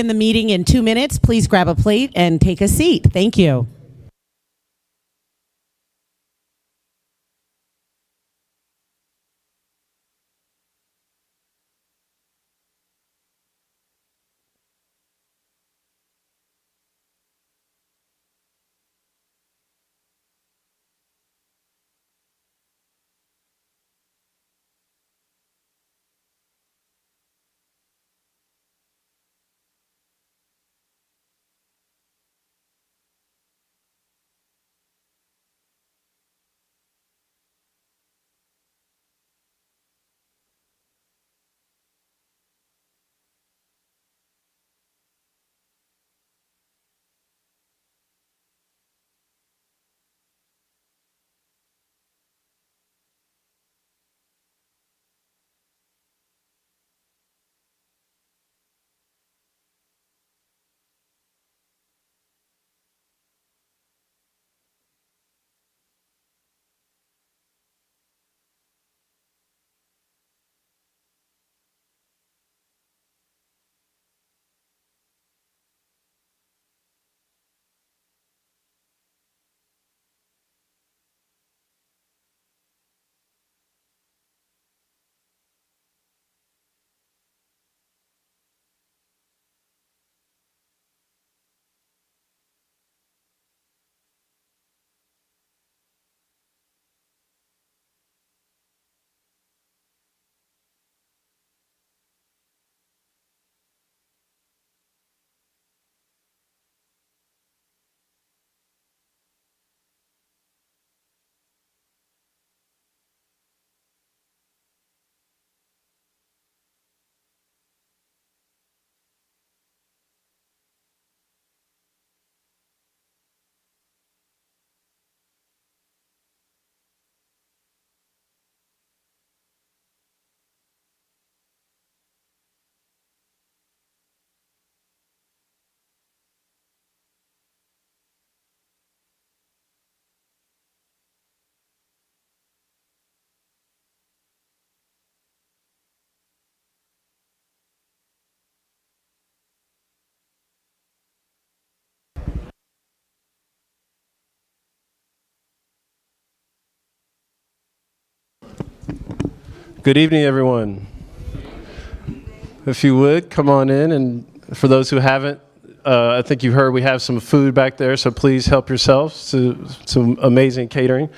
In the meeting in 2 minutes, please grab a plate and take a seat. Thank you. Good evening, everyone. If you would, come on in. And for those who haven't, I think you heard we have some food back there, so please help yourselves to some amazing catering.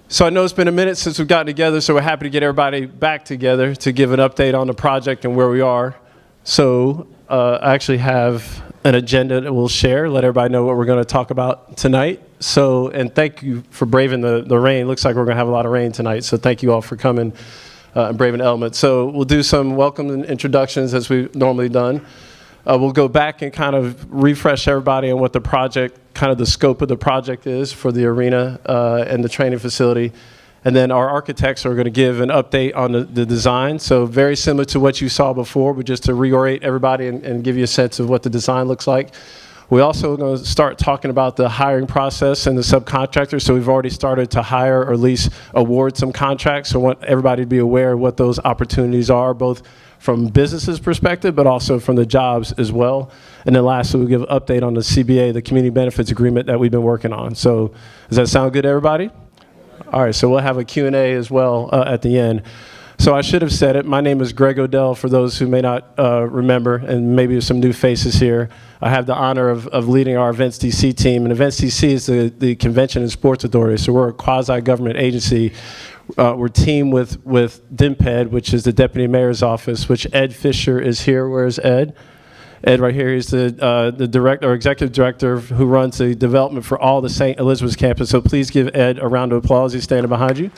So I know it's been a minute since we've gotten together, so we're happy to get everybody back together to give an update on the project and where we are. So I actually have an agenda that we'll share, let everybody know what we're going to talk about tonight. So, and thank you for braving the rain. Looks like we're going to have a lot of rain tonight, so thank you all for coming and braving the elements. So we'll do some welcome and introductions as we've normally done. We'll go back and kind of refresh everybody on what the project, kind of the scope of the project is for the arena and the training facility. And then our architects are going to give an update on the design. So very similar to what you saw before, but just to reorient everybody and give you a sense of what the design looks like. We also are going to start talking about the hiring process and the subcontractors. So we've already started to hire or at least award some contracts. So I want everybody to be aware of what those opportunities are, both from businesses perspective, but also from the jobs as well. And then lastly, we'll give an update on the CBA, the Community Benefits Agreement that we've been working on. So does that sound good to everybody? All right, so we'll have a Q&A as well at the end. So I should have said it. My name is Greg Odell, for those who may not remember, and maybe some new faces here. I have the honor of leading our Events DC team. And Events DC is the Convention and Sports Authority. So we're a quasi-government agency. We're teamed with DMPED, which is the Deputy Mayor's Office, which Ed Fisher is here. Where's Ed? Ed right here, he's the director or executive director who runs the development for all the St. Elizabeth's campus. So please give Ed a round of applause. He's standing behind you.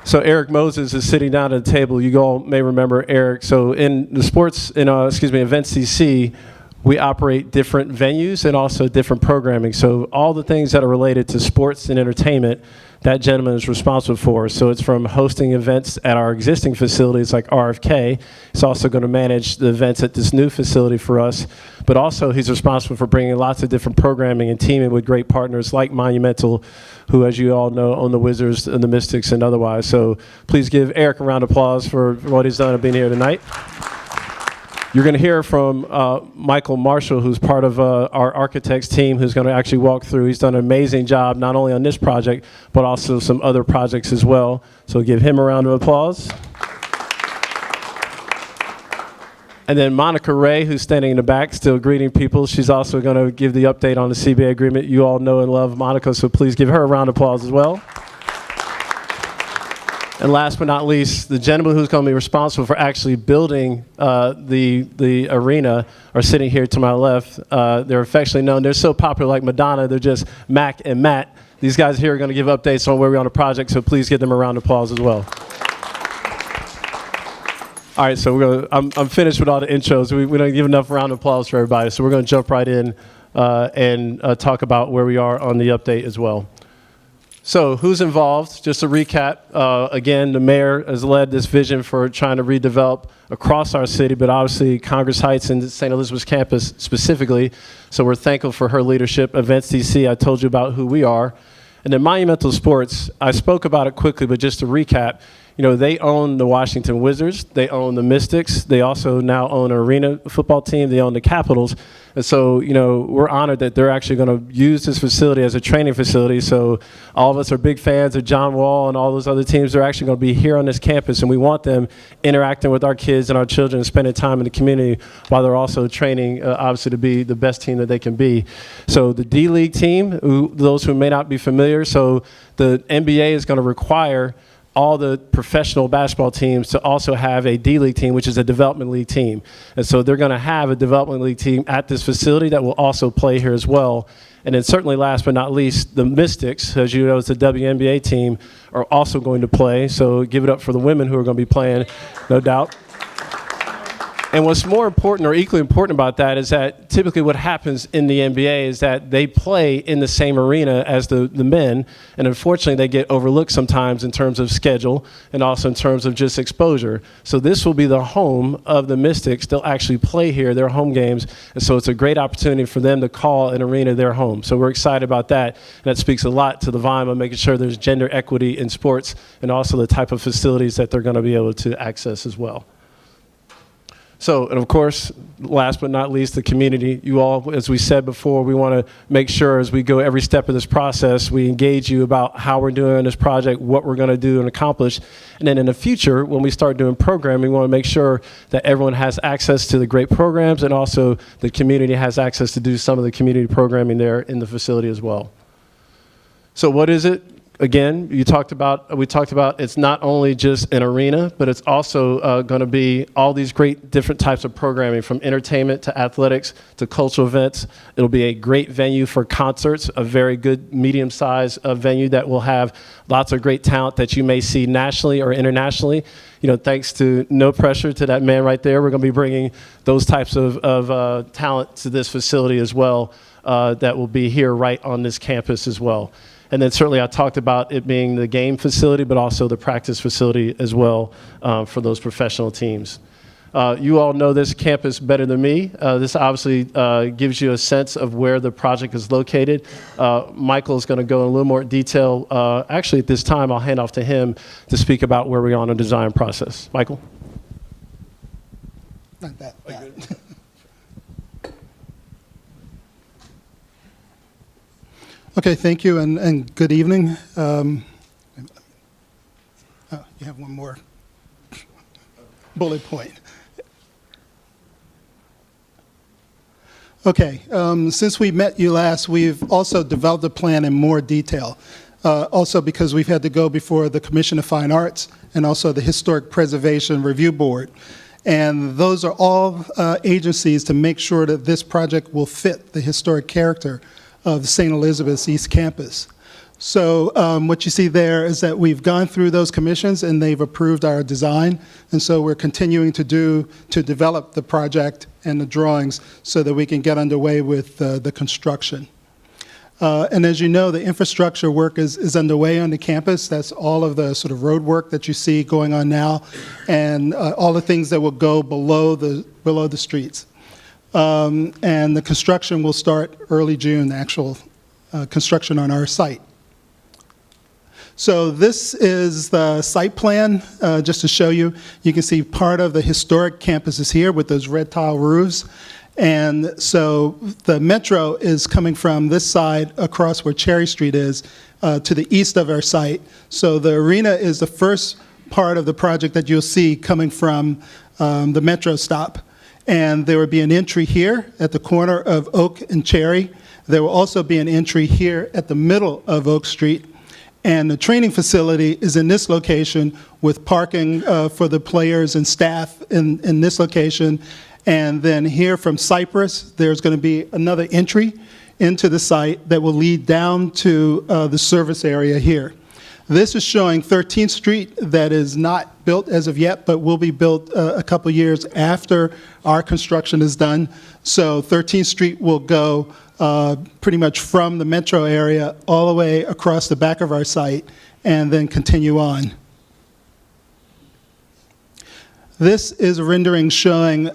So Eric Moses is sitting down at the table. You all may remember Eric. So in the sports, Events DC, we operate different venues and also different programming. So all the things that are related to sports and entertainment, that gentleman is responsible for. So it's from hosting events at our existing facilities like RFK. He's also going to manage the events at this new facility for us. But also he's responsible for bringing lots of different programming and teaming with great partners like Monumental, who, as you all know, own the Wizards and the Mystics and otherwise. So please give Eric a round of applause for what he's done and being here tonight. You're going to hear from Michael Marshall, who's part of our architects team, who's going to actually walk through. He's done an amazing job, not only on this project, but also some other projects as well. So give him a round of applause. And then Monica Ray, who's standing in the back, still greeting people. She's also going to give the update on the CBA agreement. You all know and love Monica, so please give her a round of applause as well. And last but not least, the gentleman who's going to be responsible for actually building the arena are sitting here to my left. They're affectionately known. They're so popular like Madonna. They're just Mac and Matt. These guys here are going to give updates on where we're on the project, so please give them a round of applause as well. All right, so I'm finished with all the intros. We don't give enough round of applause for everybody, so we're going to jump right in and talk about where we are on the update as well. So who's involved? Just to recap, again, the mayor has led this vision for trying to redevelop across our city, but obviously Congress Heights and St. Elizabeth's campus specifically. So we're thankful for her leadership. Events DC, I told you about who we are. And then Monumental Sports, I spoke about it quickly, but just to recap, you know, they own the Washington Wizards, they own the Mystics, they also now own an arena football team, they own the Capitals. And so, you know, we're honored that they're actually going to use this facility as a training facility. So all of us are big fans of John Wall and all those other teams. They're actually going to be here on this campus, and we want them interacting with our kids and our children and spending time in the community while they're also training, obviously, to be the best team that they can be. So the D-League team, those who may not be familiar, so the NBA is going to require all the professional basketball teams to also have a D-League team, which is a development league team. And so they're going to have a development league team at this facility that will also play here as well. And then certainly last but not least, the Mystics, as you know, it's a WNBA team, are also going to play. So give it up for the women who are going to be playing, no doubt. And what's more important or equally important about that is that typically what happens in the NBA is that they play in the same arena as the men, and unfortunately they get overlooked sometimes in terms of schedule and also in terms of just exposure. So this will be the home of the Mystics. They'll actually play here, their home games, and so it's a great opportunity for them to call an arena their home. So we're excited about that, and that speaks a lot to the vibe of making sure there's gender equity in sports and also the type of facilities that they're going to be able to access as well. So, and of course, last but not least, the community. You all, as we said before, we want to make sure as we go every step of this process, we engage you about how we're doing this project, what we're going to do and accomplish. And then in the future, when we start doing programming, we want to make sure that everyone has access to the great programs, and also the community has access to do some of the community programming there in the facility as well. So what is it? Again, we talked about it's not only just an arena, but it's also going to be all these great different types of programming, from entertainment to athletics to cultural events. It'll be a great venue for concerts, a very good medium-sized venue that will have lots of great talent that you may see nationally or internationally. You know, thanks to No Pressure, to that man right there, we're going to be bringing those types of talent to this facility as well, that will be here right on this campus as well. And then certainly I talked about it being the game facility, but also the practice facility as well, for those professional teams. You all know this campus better than me. This obviously gives you a sense of where the project is located. Michael is going to go in a little more detail. Actually, at this time, I'll hand off to him to speak about where we are on the design process. Michael? Not that bad. Okay, thank you, and good evening. Oh, you have one more bullet point. Okay, since we met you last, we've also developed a plan in more detail. Also because we've had to go before the Commission of Fine Arts and also the Historic Preservation Review Board. And those are all agencies to make sure that this project will fit the historic character of the St. Elizabeth's East Campus. So what you see there is that we've gone through those commissions and they've approved our design. And so we're continuing to develop the project and the drawings so that we can get underway with the construction. And as you know, the infrastructure work is underway on the campus. That's all of the sort of road work that you see going on now, and all the things that will go below the streets. And the construction will start early June, the actual construction on our site. So this is the site plan, just to show you. You can see part of the historic campus is here with those red tile roofs. And so the metro is coming from this side across where Cherry Street is to the east of our site. So the arena is the first part of the project that you'll see coming from the metro stop. And there would be an entry here at the corner of Oak and Cherry. There will also be an entry here at the middle of Oak Street. And the training facility is in this location with parking for the players and staff in this location. And then here from Cypress, there's going to be another entry into the site that will lead down to the service area here. This is showing 13th Street that is not built as of yet, but will be built a couple years after our construction is done. So 13th Street will go pretty much from the metro area all the way across the back of our site and then continue on. This is a rendering showing,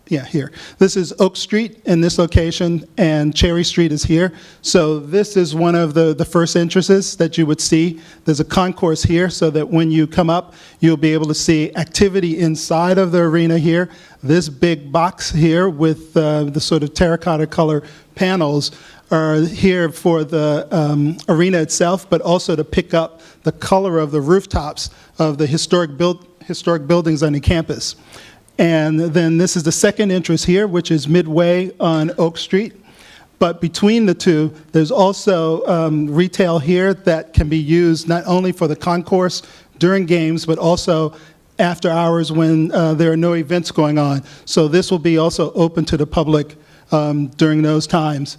here. This is Oak Street in this location, and Cherry Street is here. So this is one of the first entrances that you would see. There's a concourse here so that when you come up, you'll be able to see activity inside of the arena here. This big box here with the sort of terracotta color panels are here for the arena itself, but also to pick up the color of the rooftops of the historic buildings on the campus. And then this is the second entrance here, which is midway on Oak Street. But between the two, there's also retail here that can be used not only for the concourse during games, but also after hours when there are no events going on. So this will be also open to the public during those times.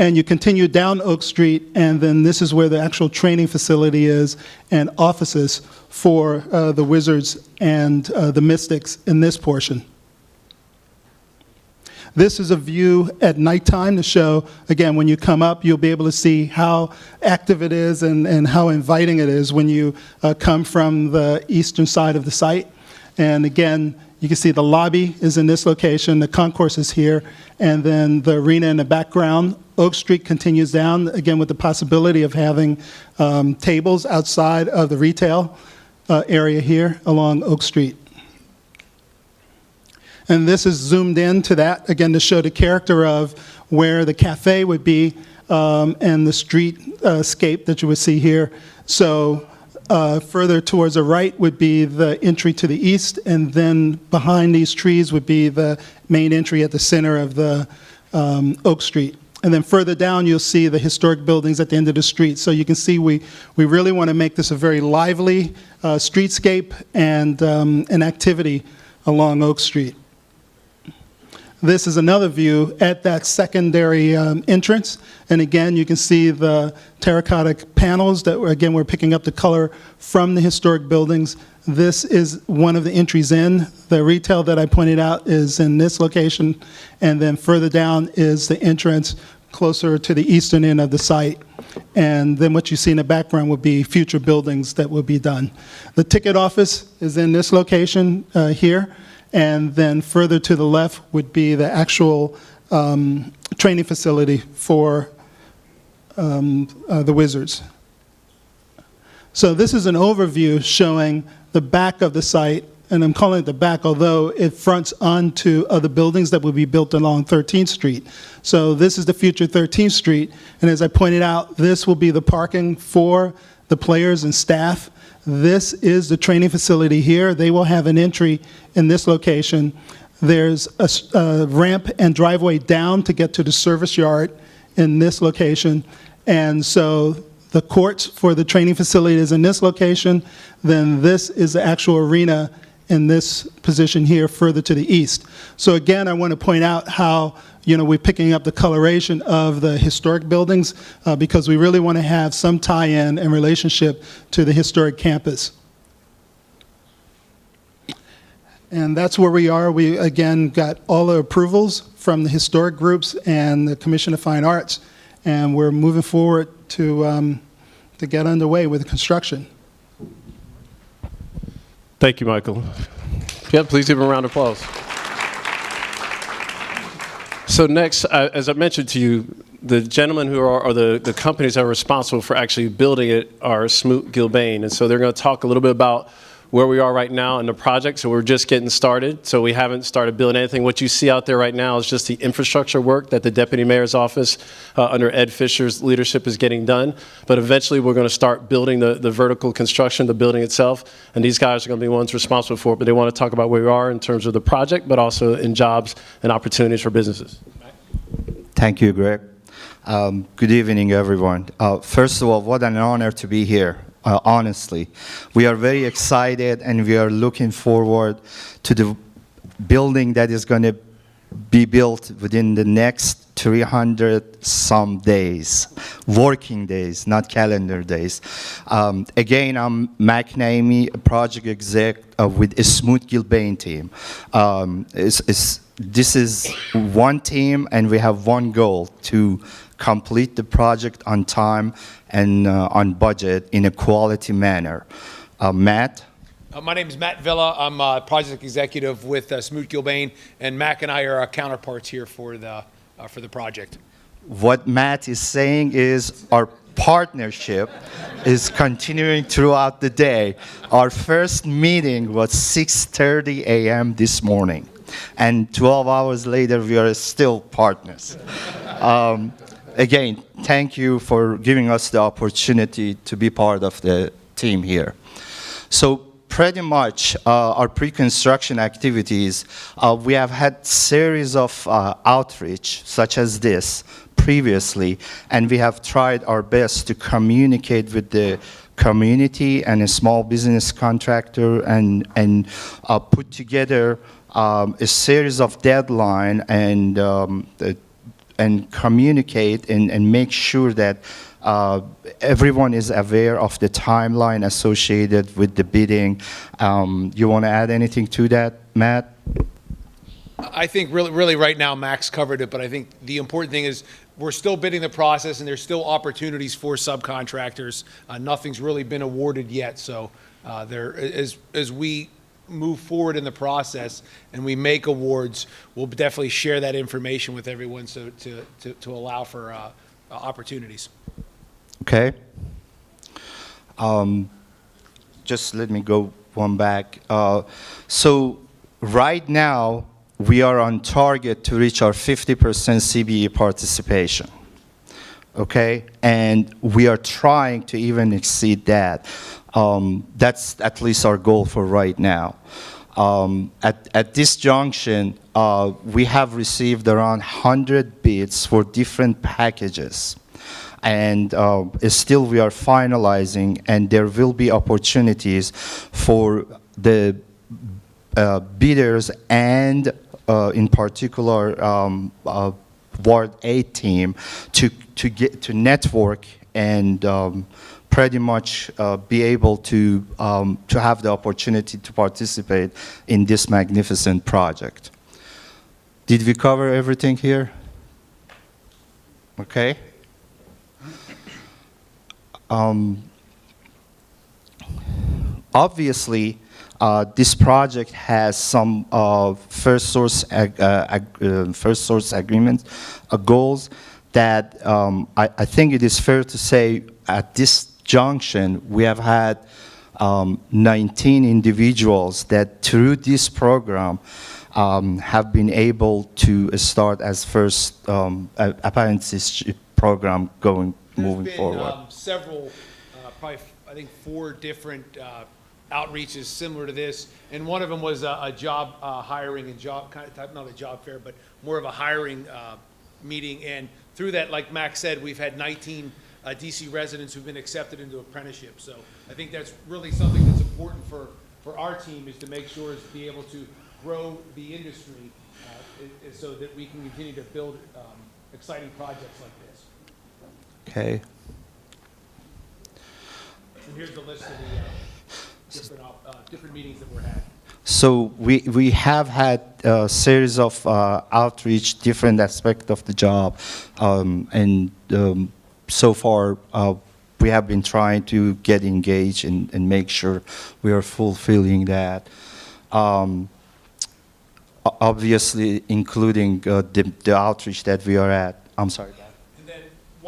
And you continue down Oak Street, and then this is where the actual training facility is and offices for the Wizards and the Mystics in this portion. This is a view at nighttime to show, again, when you come up, you'll be able to see how active it is and how inviting it is when you come from the eastern side of the site. And again, you can see the lobby is in this location, the concourse is here, and then the arena in the background. Oak Street continues down, again, with the possibility of having tables outside of the retail area here along Oak Street. And this is zoomed in to that, again, to show the character of where the cafe would be and the streetscape that you would see here. So further towards the right would be the entry to the east, and then behind these trees would be the main entry at the center of the Oak Street. And then further down, you'll see the historic buildings at the end of the street. So you can see we really want to make this a very lively streetscape and an activity along Oak Street. This is another view at that secondary entrance. And again, you can see the terracotta panels that, again, we're picking up the color from the historic buildings. This is one of the entries in. The retail that I pointed out is in this location. And then further down is the entrance closer to the eastern end of the site. And then what you see in the background would be future buildings that will be done. The ticket office is in this location here. And then further to the left would be the actual training facility for the Wizards. So this is an overview showing the back of the site, and I'm calling it the back, although it fronts onto other buildings that will be built along 13th Street. So this is the future 13th Street, and as I pointed out, this will be the parking for the players and staff. This is the training facility here. They will have an entry in this location. There's a ramp and driveway down to get to the service yard in this location. And so the courts for the training facility is in this location. Then this is the actual arena in this position here further to the east. So again, I want to point out how we're picking up the coloration of the historic buildings because we really want to have some tie-in and relationship to the historic campus. And that's where we are. We, again, got all the approvals from the historic groups and the Commission of Fine Arts, and we're moving forward to get underway with the construction. Thank you, Michael. Yeah, please give him a round of applause. So next, as I mentioned to you, the gentlemen who are, or the companies that are responsible for actually building it are Smoot Gilbane. And so they're going to talk a little bit about where we are right now in the project. So we're just getting started. So we haven't started building anything. What you see out there right now is just the infrastructure work that the Deputy Mayor's office under Ed Fisher's leadership is getting done. But eventually we're going to start building the vertical construction, the building itself. And these guys are going to be ones responsible for it. But they want to talk about where we are in terms of the project, but also in jobs and opportunities for businesses. Thank you, Greg. Good evening, everyone. First of all, what an honor to be here, honestly. We are very excited and we are looking forward to the building that is going to be built within the next 300 some days, working days, not calendar days. Again, I'm Mac Naimi, a project exec with a Smoot Gilbane team. This is one team and we have one goal: to complete the project on time and on budget in a quality manner. Matt? My name is Matt Villa. I'm a project executive with Smoot Gilbane, and Mac and I are counterparts here for the project. What Matt is saying is our partnership is continuing throughout the day. Our first meeting was 6:30 a.m. this morning, and 12 hours later we are still partners. Again, thank you for giving us the opportunity to be part of the team here. So pretty much our pre-construction activities, we have had series of outreach such as this previously, and we have tried our best to communicate with the community and a small business contractor and put together a series of deadline and communicate and make sure that everyone is aware of the timeline associated with the bidding. You want to add anything to that, Matt? I think really right now Mac's covered it, but I think the important thing is we're still bidding the process, and there's still opportunities for subcontractors. Nothing's really been awarded yet, so as we move forward in the process and we make awards, we'll definitely share that information with everyone so to allow for opportunities. Okay. Just let me go one back. So right now we are on target to reach our 50% CBE participation. Okay, and we are trying to even exceed that. That's at least our goal for right now. At this junction, we have received around 100 bids for different packages. And still we are finalizing, and there will be opportunities for the bidders and in particular Ward 8 team to get to network and pretty much be able to have the opportunity to participate in this magnificent project. Did we cover everything here? Okay. Obviously, this project has some first source agreements, goals that I think it is fair to say at this junction we have had 19 individuals that through this program have been able to start as first apprenticeship program moving forward. There's been several, probably I think 4 different outreaches similar to this, and one of them was a job hiring and job, not a job fair, but more of a hiring meeting. And through that, like Max said, we've had 19 DC residents who've been accepted into apprenticeship. So I think that's really something that's important for our team, is to make sure is to be able to grow the industry so that we can continue to build exciting projects like this. Okay. And here's the list of the different meetings that were had. So we have had a series of outreach, different aspects of the job, and so far we have been trying to get engaged and make sure we are fulfilling that. Obviously, including the outreach that we are at. I'm sorry. And then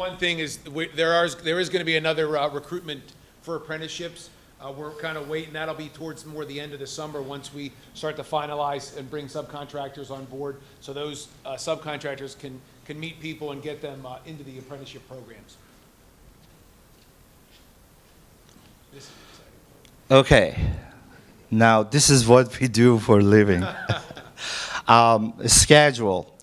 One thing is, there is going to be another recruitment for apprenticeships. We're kind of waiting, that'll be towards more the end of the summer, once we start to finalize and bring subcontractors on board, so those subcontractors can meet people and get them into the apprenticeship programs. This is exciting. Okay, now this is what we do for a living. Schedule.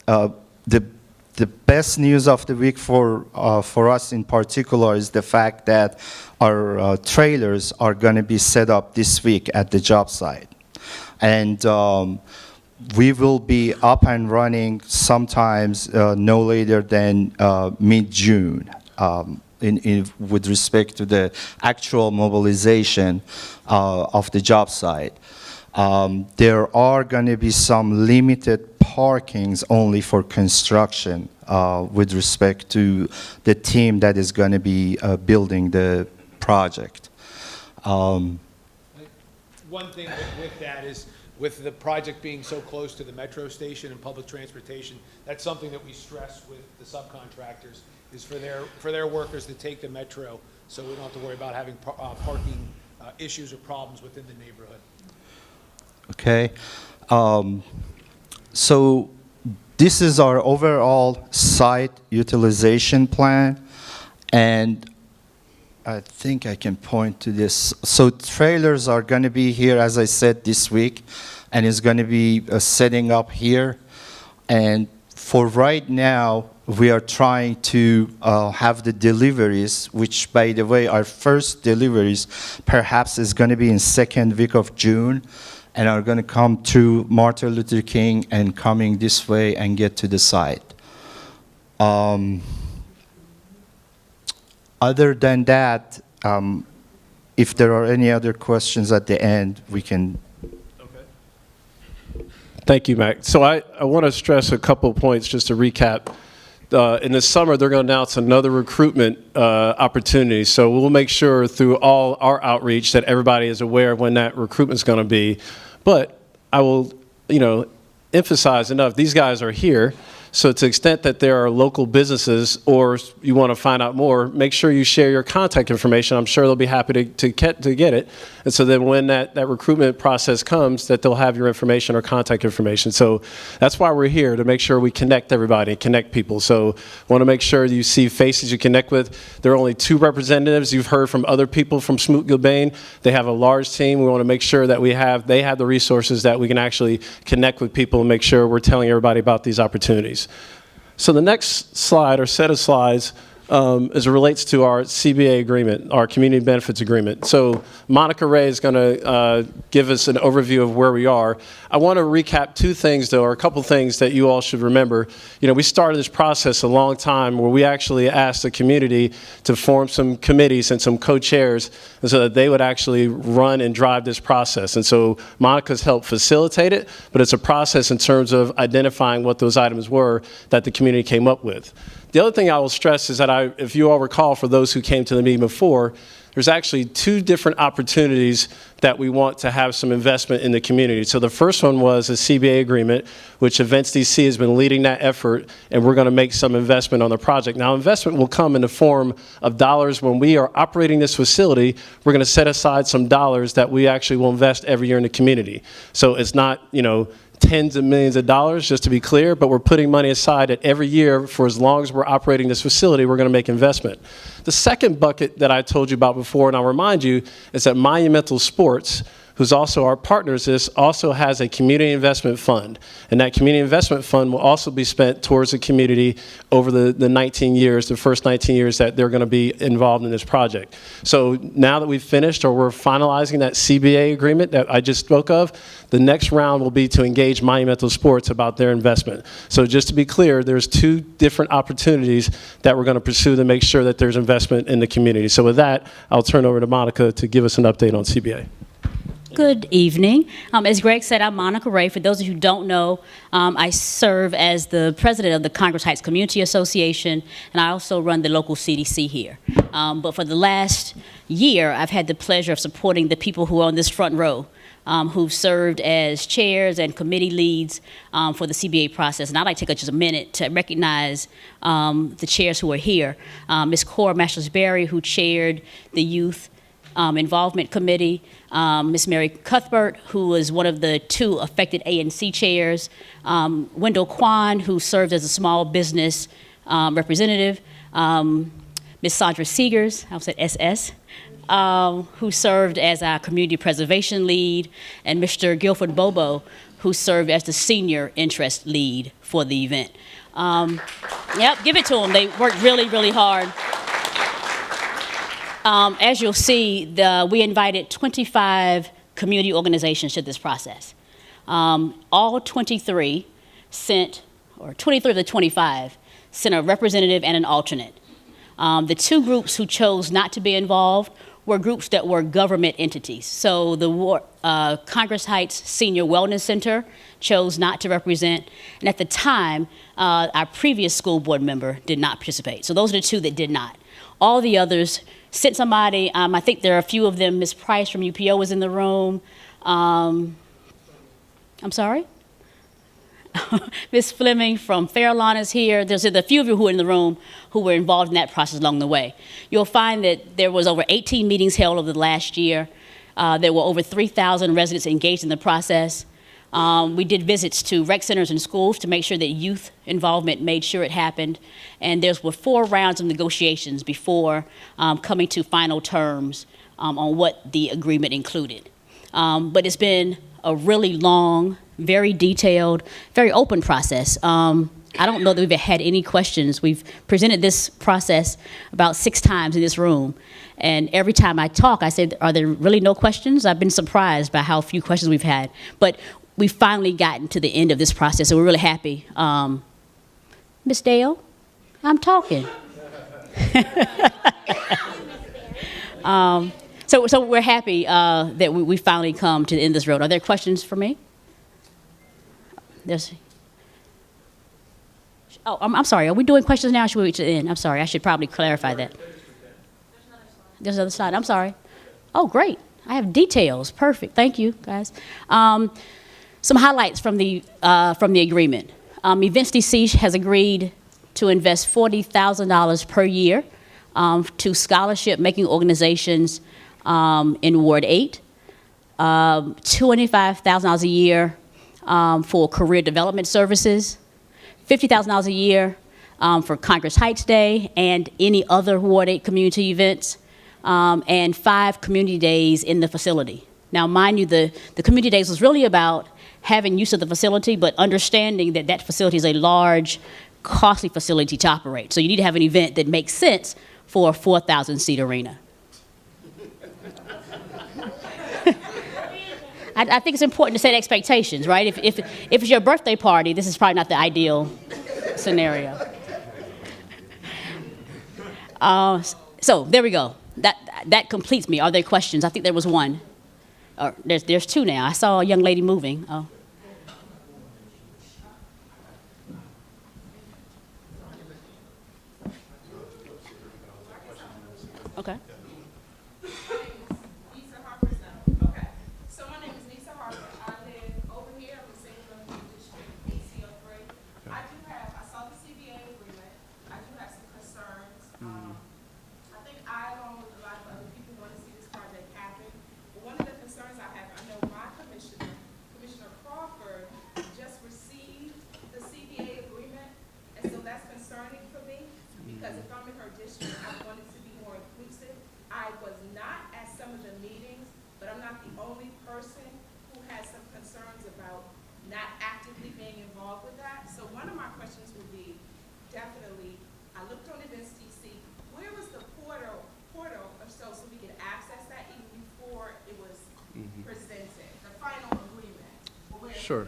The best news of the week for us in particular is the fact that our trailers are going to be set up this week at the job site. And we will be up and running sometimes no later than mid-June with respect to the actual mobilization of the job site. There are going to be some limited parkings only for construction with respect to the team that is going to be building the project. One thing with that is, with the project being so close to the metro station and public transportation, that's something that we stress with the subcontractors, is for their workers to take the metro, so we don't have to worry about having parking issues or problems within the neighborhood. Okay, so this is our overall site utilization plan, and I think I can point to this. So trailers are going to be here, as I said, this week, and it's going to be setting up here. And for right now, we are trying to have the deliveries, which, by the way, our first deliveries perhaps is going to be in second week of June, and are going to come to Martin Luther King and coming this way and get to the site. Other than that, if there are any other questions at the end, we can. Thank you, Mac. So I want to stress a couple points just to recap. In the summer, they're going to announce another recruitment opportunity. So we'll make sure through all our outreach that everybody is aware of when that recruitment is going to be. But I will, emphasize enough, these guys are here. So to the extent that there are local businesses or you want to find out more, make sure you share your contact information. I'm sure they'll be happy to get it. And so then when that recruitment process comes, that they'll have your information or contact information. So that's why we're here, to make sure we connect everybody, connect people. So want to make sure you see faces you connect with. There are only 2 representatives. You've heard from other people from Smoot-Gilbane. They have a large team. We want to make sure that they have the resources that we can actually connect with people and make sure we're telling everybody about these opportunities. So the next slide, or set of slides, as it relates to our CBA agreement, our community benefits agreement. So Monica Ray is going to give us an overview of where we are. I want to recap 2 things, though, or a couple things that you all should remember. We started this process a long time where we actually asked the community to form some committees and some co-chairs so that they would actually run and drive this process. And so Monica's helped facilitate it, but it's a process in terms of identifying what those items were that the community came up with. The other thing I will stress is that if you all recall, for those who came to the meeting before, there's actually 2 different opportunities that we want to have some investment in the community. So the first one was a CBA agreement, which Events DC has been leading that effort, and we're going to make some investment on the project. Now, investment will come in the form of dollars. When we are operating this facility, we're going to set aside some dollars that we actually will invest every year in the community. So it's not, tens of millions of dollars, just to be clear, but we're putting money aside that every year for as long as we're operating this facility, we're going to make investment. The second bucket that I told you about before, and I'll remind you, is that Monumental Sports, who's also our partners, this also has a community investment fund. And that community investment fund will also be spent towards the community over the first 19 years that they're going to be involved in this project. So now that we've finished, or we're finalizing that CBA agreement that I just spoke of, the next round will be to engage Monumental Sports about their investment. So just to be clear, there's 2 different opportunities that we're going to pursue to make sure that there's investment in the community. So with that, I'll turn over to Monica to give us an update on CBA. Good evening. As Greg said, I'm Monica Ray. For those of you who don't know, I serve as the president of the Congress Heights Community Association, and I also run the local CDC here. But for the last year, I've had the pleasure of supporting the people who are on this front row. who've served as chairs and committee leads for the CBA process. And I'd like to take just a minute to recognize the chairs who are here. Ms. Cora Masters-Berry, who chaired the Youth Involvement Committee, Ms. Mary Cuthbert, who was one of the 2 affected ANC chairs, Wendell Kwan, who served as a small business representative, Ms. Sandra Seegers, I said SS, who served as our community preservation lead, and Mr. Guilford Bobo, who served as the senior interest lead for the event. Yep, give it to them. They worked really, really hard. As you'll see, we invited 25 community organizations to this process. All 23 sent, or 23 of the 25, sent a representative and an alternate. The 2 groups who chose not to be involved were groups that were government entities. So the Congress Heights Senior Wellness Center chose not to represent, and at the time, our previous school board member did not participate. So those are the 2 that did not. All the others sent somebody. I think there are a few of them. Ms. Price from UPO was in the room. I'm sorry? Ms. Fleming from Fairlawn is here. There's a few of you who are in the room who were involved in that process along the way. You'll find that there was over 18 meetings held over the last year. There were over 3,000 residents engaged in the process. We did visits to rec centers and schools to make sure that youth involvement made sure it happened. And there were 4 rounds of negotiations before coming to final terms on what the agreement included. But it's been a really long, very detailed, very open process. I don't know that we've had any questions. We've presented this process about 6 times in this room. And every time I talk, I say, are there really no questions? I've been surprised by how few questions we've had. But we've finally gotten to the end of this process, so we're really happy. Ms. Dale, I'm talking. So we're happy that we finally come to the end of this road. Are there questions for me? I'm sorry. Are we doing questions now or should we reach the end? I'm sorry. I should probably clarify that. There's another slide. I'm sorry. Oh, great. I have details. Perfect. Thank you, guys. Some highlights from the agreement. Events DC has agreed to invest $40,000 per year to scholarship-making organizations in Ward 8, $25,000 a year for career development services, $50,000 a year for Congress Heights Day and any other Ward 8 community events, and 5 community days in the facility. Now, mind you, the community days was really about having use of the facility, but understanding that that facility is a large, costly facility to operate. So you need to have an event that makes sense for a 4,000-seat arena. I think it's important to set expectations, right? If it's your birthday party, this is probably not the ideal scenario. So there we go. That completes me. Are there questions? I think there was one. There's 2 now. I saw a young lady moving. Oh. Okay. Sure.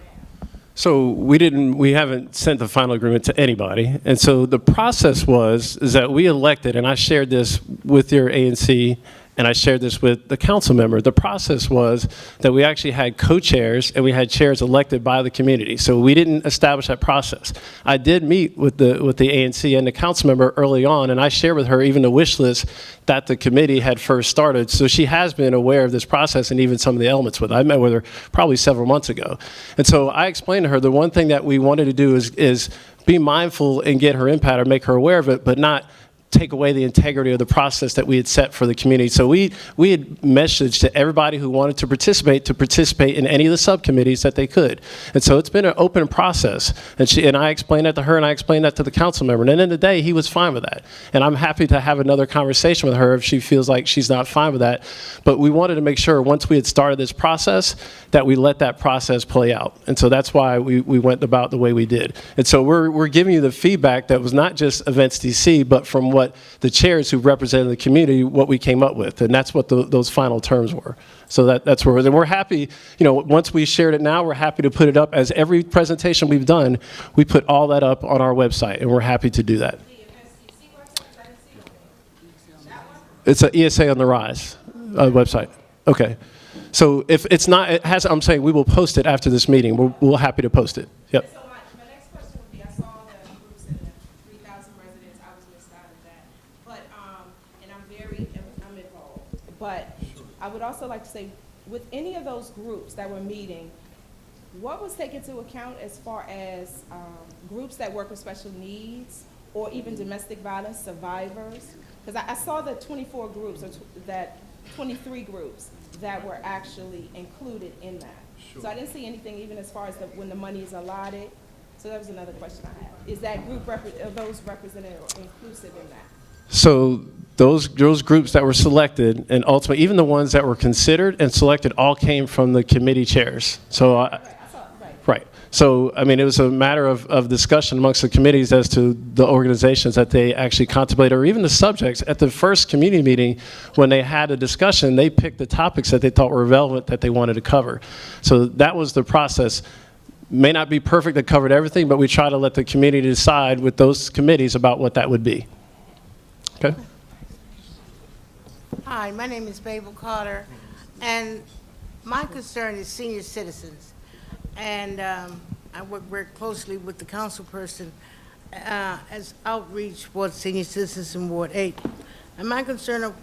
So we haven't sent the final agreement to anybody. And so the process is that we elected, and I shared this with your ANC and I shared this with the council member. The process was that we actually had co-chairs and we had chairs elected by the community. So we didn't establish that process. I did meet with the ANC and the council member early on, and I shared with her even the wish list that the committee had first started. So she has been aware of this process and even some of the elements with it. I met with her probably several months ago. And so I explained to her the one thing that we wanted to do is be mindful and get her input or make her aware of it, but not take away the integrity of the process that we had set for the community. So we had messaged to everybody who wanted to participate in any of the subcommittees that they could. And so it's been an open process. And I explained that to her, and I explained that to the council member. And at the end of the day, he was fine with that. And I'm happy to have another conversation with her if she feels like she's not fine with that. But we wanted to make sure once we had started this process that we let that process play out. And so that's why we went about the way we did. And so we're giving you the feedback that was not just Events DC, but from what the chairs who represented the community, what we came up with. And that's what those final terms were. So that's where we're happy, once we shared it now, we're happy to put it up. As every presentation we've done, we put all that up on our website, and we're happy to do that. It's an ESA on the Rise website. Okay. So if it's not, I'm saying we will post it after this meeting. We're happy to post it. Yep. So my next question would be, I saw the groups and the 3,000 residents, I was missed out of that. But, and I'm involved. But I would also like to say, with any of those groups that were meeting, what was taken into account as far as groups that work with special needs or even domestic violence survivors? Because I saw the 24 groups, or that 23 groups that were actually included in that. Sure. So I didn't see anything even as far as when the money is allotted. So that was another question I had. Is that group, those represented or inclusive in that? So those groups that were selected, and ultimately even the ones that were considered and selected, all came from the committee chairs. So right. So, I mean, it was a matter of discussion amongst the committees as to the organizations that they actually contemplated, or even the subjects. At the first community meeting, when they had a discussion, they picked the topics that they thought were relevant that they wanted to cover. So that was the process. May not be perfect that covered everything, but we try to let the community decide with those committees about what that would be. Okay? Hi, my name is Babel Carter, and my concern is senior citizens. And I work very closely with the council person as outreach for senior citizens in Ward 8. And my concern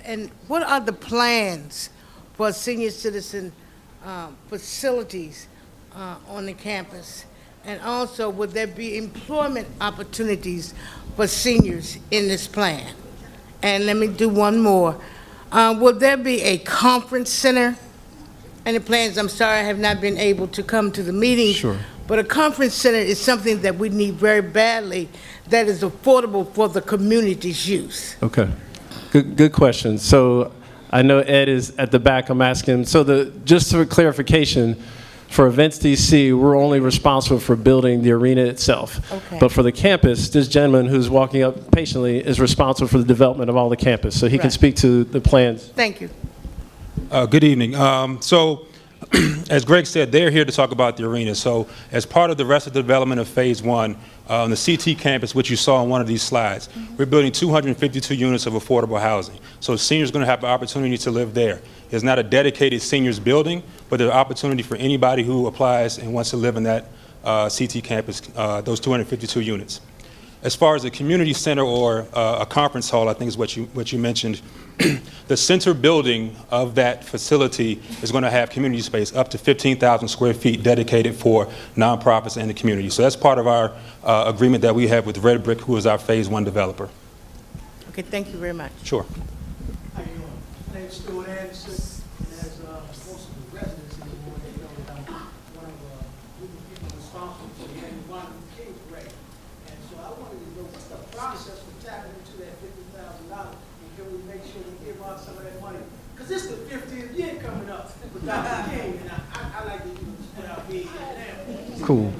and what are the plans for senior citizen facilities on the campus? And also, would there be employment opportunities for seniors in this plan? And let me do one more. Will there be a conference center? And the plans, I'm sorry I have not been able to come to the meetings. Sure. But a conference center is something that we need very badly that is affordable for the community's use. Okay. Good question. So I know Ed is at the back. I'm asking. So just for clarification, for Events DC, we're only responsible for building the arena itself. Okay. But for the campus, this gentleman who's walking up patiently is responsible for the development of all the campus. So he can Right. speak to the plans. Thank you. Good evening. So, as Greg said, they're here to talk about the arena. So, as part of the rest of the development of Phase 1, on the CT campus, which you saw on one of these slides, we're building 252 units of affordable housing. So, seniors are going to have the opportunity to live there. It's not a dedicated seniors building, but there's an opportunity for anybody who applies and wants to live in that CT campus, those 252 units. As far as a community center or a conference hall, I think is what you mentioned, the center building of that facility is going to have community space up to 15,000 square feet dedicated for nonprofits and the community. So that's part of our agreement that we have with Red Brick, who is our Phase 1 developer. Okay, thank you very much. Sure. How you doing? My name's Stuart Anderson, and as most of the residents in the ward, they know that I'm one of a group of people responsible for the annual Martin Luther King parade. And so I wanted to know what's the process for tapping into that $50,000, and can we make sure we give out some of that money? Because this is the 50th year coming up with Dr. King, and I like to use it without being there. Cool.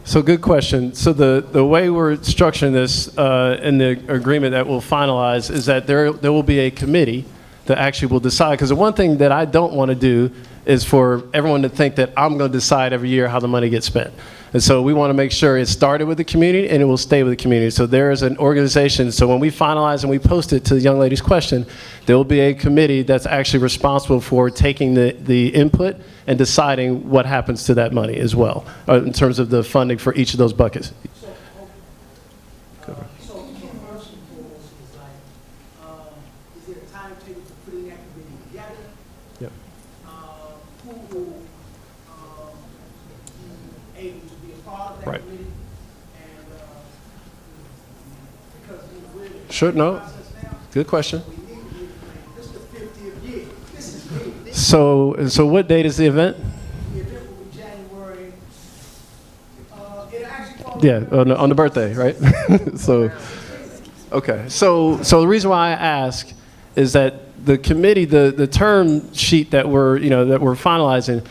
So good question. So the way we're structuring this in the agreement that we'll finalize is that there will be a committee that actually will decide. Because the one thing that I don't want to do is for everyone to think that I'm going to decide every year how the money gets spent. And so we want to make sure it started with the community and it will stay with the community. So there is an organization. So when we finalize and we post it to the young lady's question, there will be a committee that's actually responsible for taking the input and deciding what happens to that money as well, in terms of the funding for each of those buckets. So first and foremost is like, is there a timetable for putting that committee together? Yep. Who will be able to be a part of that Right. committee? And because we're in the Sure, no. process now, Good question. we need to be planning. This is the 50th year. This is big. This So what date is the event? the event will be January. It actually falls. Yeah, on the birthday, right? So, okay. So the reason why I ask is that the committee, the term sheet that we're finalizing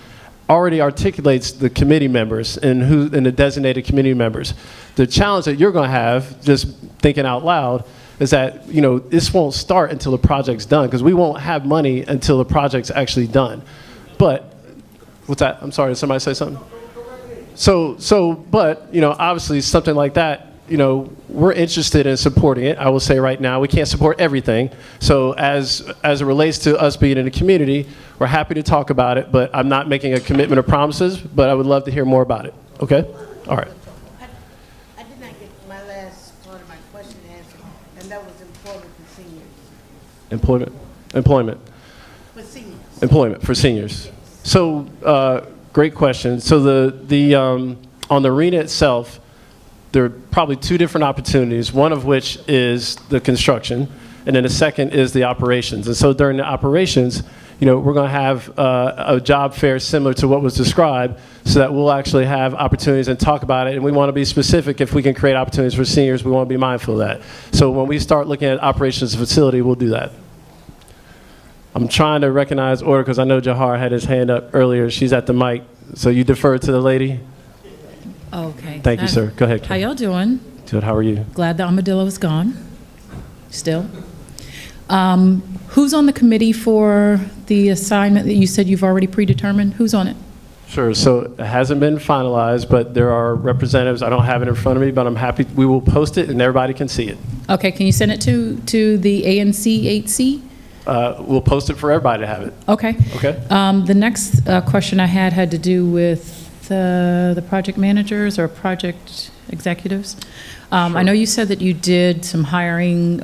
already articulates the committee members and the designated committee members. The challenge that you're going to have, just thinking out loud, is that this won't start until the project's done, because we won't have money until the project's actually done. But what's that? I'm sorry. Did somebody say something? But obviously something like that, we're interested in supporting it. I will say right now, we can't support everything. So as it relates to us being in the community, we're happy to talk about it, but I'm not making a commitment or promises, but I would love to hear more about it. Okay? All right. I did not get my last part of my question answered, and that was employment for seniors. Employment for seniors. So, great question. So on the arena itself, there are probably two different opportunities, one of which is the construction, and then the second is the operations. And so during the operations, we're going to have a job fair similar to what was described, so that we'll actually have opportunities and talk about it. And we want to be specific. If we can create opportunities for seniors, we want to be mindful of that. So when we start looking at operations facility, we'll do that. I'm trying to recognize order because I know Jahar had his hand up earlier. She's at the mic. So you defer to the lady? Okay. Thank you, sir. Go ahead, How Kim. y'all doing? Good. How are you? Glad the armadillo is gone. Still. Who's on the committee for the assignment that you said you've already predetermined? Who's on it? Sure. So it hasn't been finalized, but there are representatives. I don't have it in front of me, but I'm happy. We will post it and everybody can see it. Okay, can you send it to the ANC 8C? We'll post it for everybody to have it. Okay. Okay? The next question I had to do with the project managers or project executives. I know you said that you did some hiring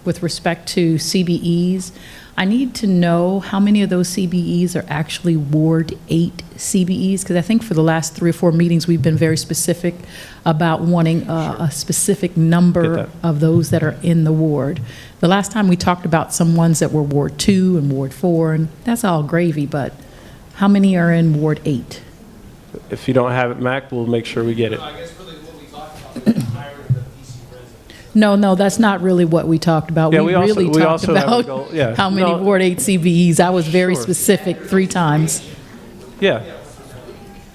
with respect to CBEs. I need to know how many of those CBEs are actually Ward 8 CBEs, because I think for the last 3 or 4 meetings, we've been very specific about wanting a specific Get number that. of those that are in the ward. The last time we talked about some ones that were Ward 2 and Ward 4, and that's all gravy, but how many are in Ward 8? If you don't have it, Mac, we'll make sure we get it. I guess really what we talked about was hiring the PC residents. No, that's not really what we talked about. Yeah, we we also- really we talked also have a about goal- yeah. how many No. Ward 8 CBEs. I was very Sure. specific 3 times. Yeah.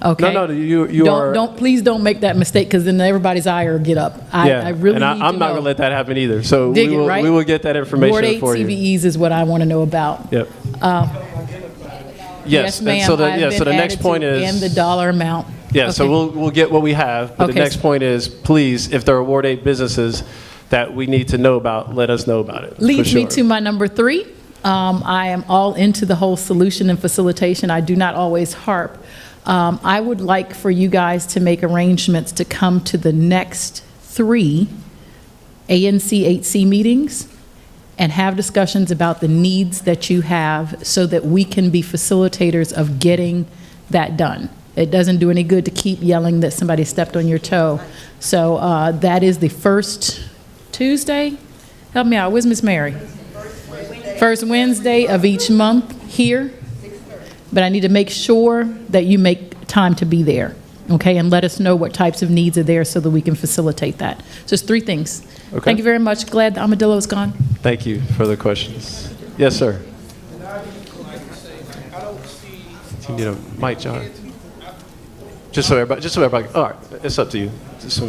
Okay. No, you are. Please don't make that mistake, because then everybody's eye will get up. Yeah. I really and need to I'm not know. going to let that happen either. So Dig we it, will, right? we will get that Ward information 8 for you. CBEs is what I want to know about. Yep. Yes, ma'am. And so I've been so the next added point to, is. and the dollar amount. Yeah, so Okay. we'll get what we have, but the Okay. next point is, please, if there are Ward 8 businesses that we need to know about, let us know about it. for Leads me sure. to my number 3. I am all into the whole solution and facilitation. I do not always harp. I would like for you guys to make arrangements to come to the next 3 ANC 8C meetings and have discussions about the needs that you have, so that we can be facilitators of getting that done. It doesn't do any good to keep yelling that somebody stepped on your toe. So that is the first Tuesday? Help me out, where's Miss Mary? First Wednesday of each month here. But I need to make sure that you make time to be there, okay? And let us know what types of needs are there so that we can facilitate that. So it's 3 things. Okay. Thank you very much. Glad the armadillo is gone. Thank you for the questions. Yes, sir. You need a mic, John. Just so everybody, all right, it's up to you. Just so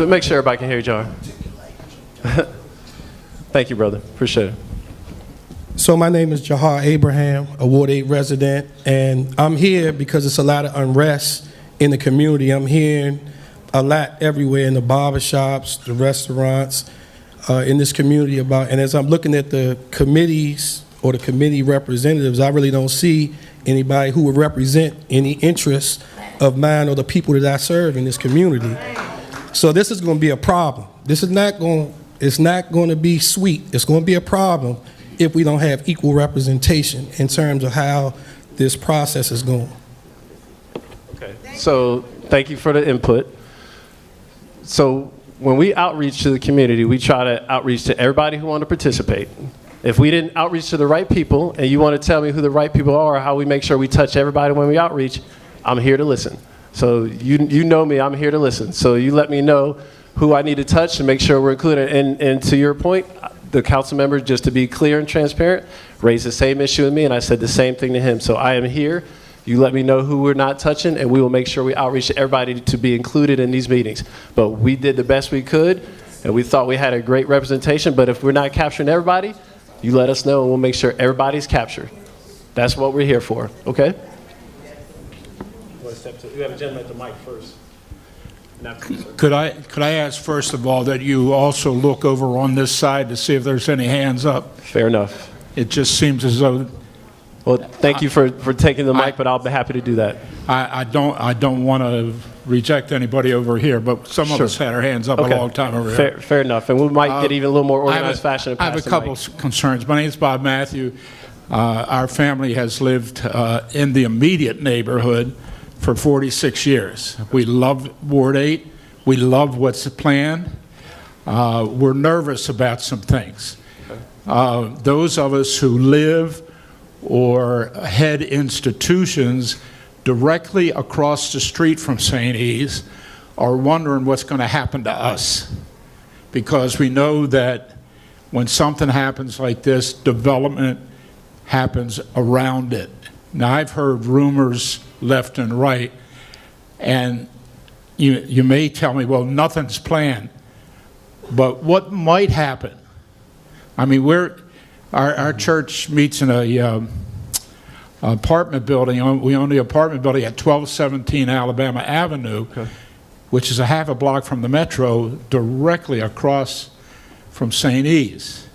make sure everybody can hear you, John. Thank you, brother. Appreciate it. So my name is Jahar Abraham, a Ward 8 resident, and I'm here because it's a lot of unrest in the community. I'm hearing a lot everywhere in the barbershops, the restaurants, in this community about, and as I'm looking at the committees or the committee representatives, I really don't see anybody who would represent any interests of mine or the people that I serve in this community. So this is going to be a problem. This is not going, it's not going to be sweet. It's going to be a problem if we don't have equal representation in terms of how this process is going. Okay. So thank you for the input. So when we outreach to the community, we try to outreach to everybody who want to participate. If we didn't outreach to the right people and you want to tell me who the right people are or how we make sure we touch everybody when we outreach, I'm here to listen. So you know me, I'm here to listen. So you let me know who I need to touch and make sure we're included. And to your point, the council member, just to be clear and transparent, raised the same issue with me, and I said the same thing to him. So I am here. You let me know who we're not touching, and we will make sure we outreach to everybody to be included in these meetings. But we did the best we could, and we thought we had a great representation. But if we're not capturing everybody, you let us know, and we'll make sure everybody's captured. That's what we're here for, okay? You have a gentleman at the mic first. Could I ask, first of all, that you also look over on this side to see if there's any hands up? Fair enough. It just seems as though... Well, thank you for taking the mic, but I'll be happy to do that. I don't want to reject anybody over here, but some of us had our hands up a long time over here. Fair enough, and we might get even a little more organized fashion. I have a couple concerns. My name is Bob Matthew. Our family has lived in the immediate neighborhood for 46 years. We love Ward 8. We love what's planned. We're nervous about some things. Those of us who live or head institutions directly across the street from St. E's are wondering what's going to happen to us, because we know that when something happens like this, development happens around it. Now, I've heard rumors left and right, and you may tell me, well, nothing's planned, but what might happen? I mean, our church meets in a apartment building. We own the apartment building at 1217 Alabama Avenue, which is a half a block from the metro, directly across from St. E's.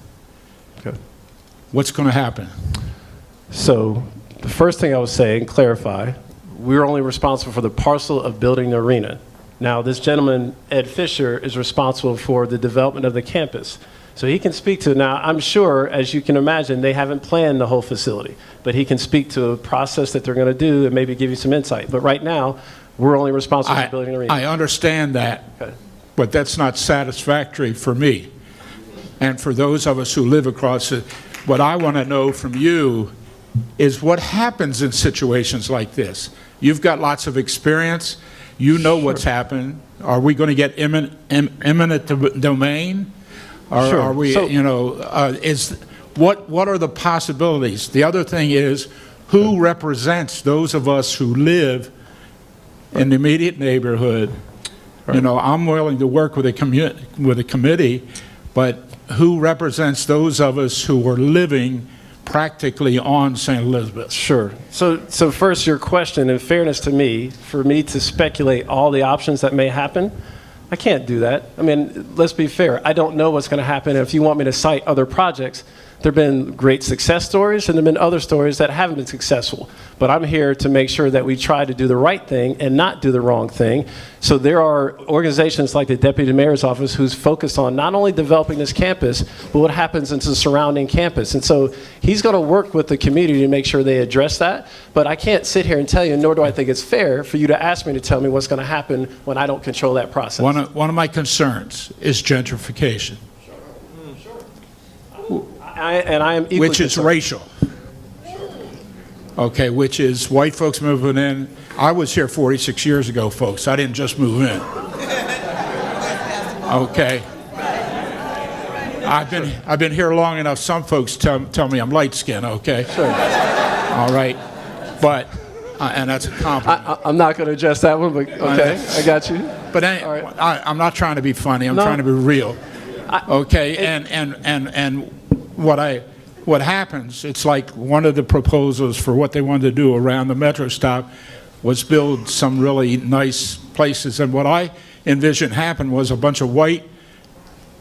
What's going to happen? So the first thing I would say and clarify, we're only responsible for the parcel of building the arena. Now, this gentleman, Ed Fisher, is responsible for the development of the campus. So he can speak to, now I'm sure, as you can imagine, they haven't planned the whole facility, but he can speak to a process that they're going to do and maybe give you some insight. But right now, we're only responsible for building the arena. I understand that, but that's not satisfactory for me. And for those of us who live across it, what I want to know from you is what happens in situations like this. You've got lots of experience. You know what's happened. Are we going to get eminent domain? Or are we, what are the possibilities? The other thing is, who represents those of us who live in the immediate neighborhood? You know, I'm willing to work with a committee, but who represents those of us who are living practically on St. Elizabeth? Sure. So first, your question, in fairness to me, for me to speculate all the options that may happen, I can't do that. I mean, let's be fair. I don't know what's going to happen. If you want me to cite other projects, there have been great success stories and there have been other stories that haven't been successful. But I'm here to make sure that we try to do the right thing and not do the wrong thing. So there are organizations like the Deputy Mayor's Office who's focused on not only developing this campus, but what happens into the surrounding campus. And so he's going to work with the community to make sure they address that. But I can't sit here and tell you, nor do I think it's fair for you to ask me to tell me what's going to happen when I don't control that process. One of my concerns is gentrification. I am equally which is concerned. racial. Okay, which is white folks moving in. I was here 46 years ago, folks. I didn't just move in. Okay. I've been here long enough. Some folks tell me I'm light skinned. Okay. Sure. All right. But and that's a compliment. I'm not going to address that one, but okay, I got you. But I'm not trying to be funny. I'm trying to be real. Okay, and what happens, it's like one of the proposals for what they wanted to do around the Metro stop was build some really nice places. And what I envisioned happen was a bunch of white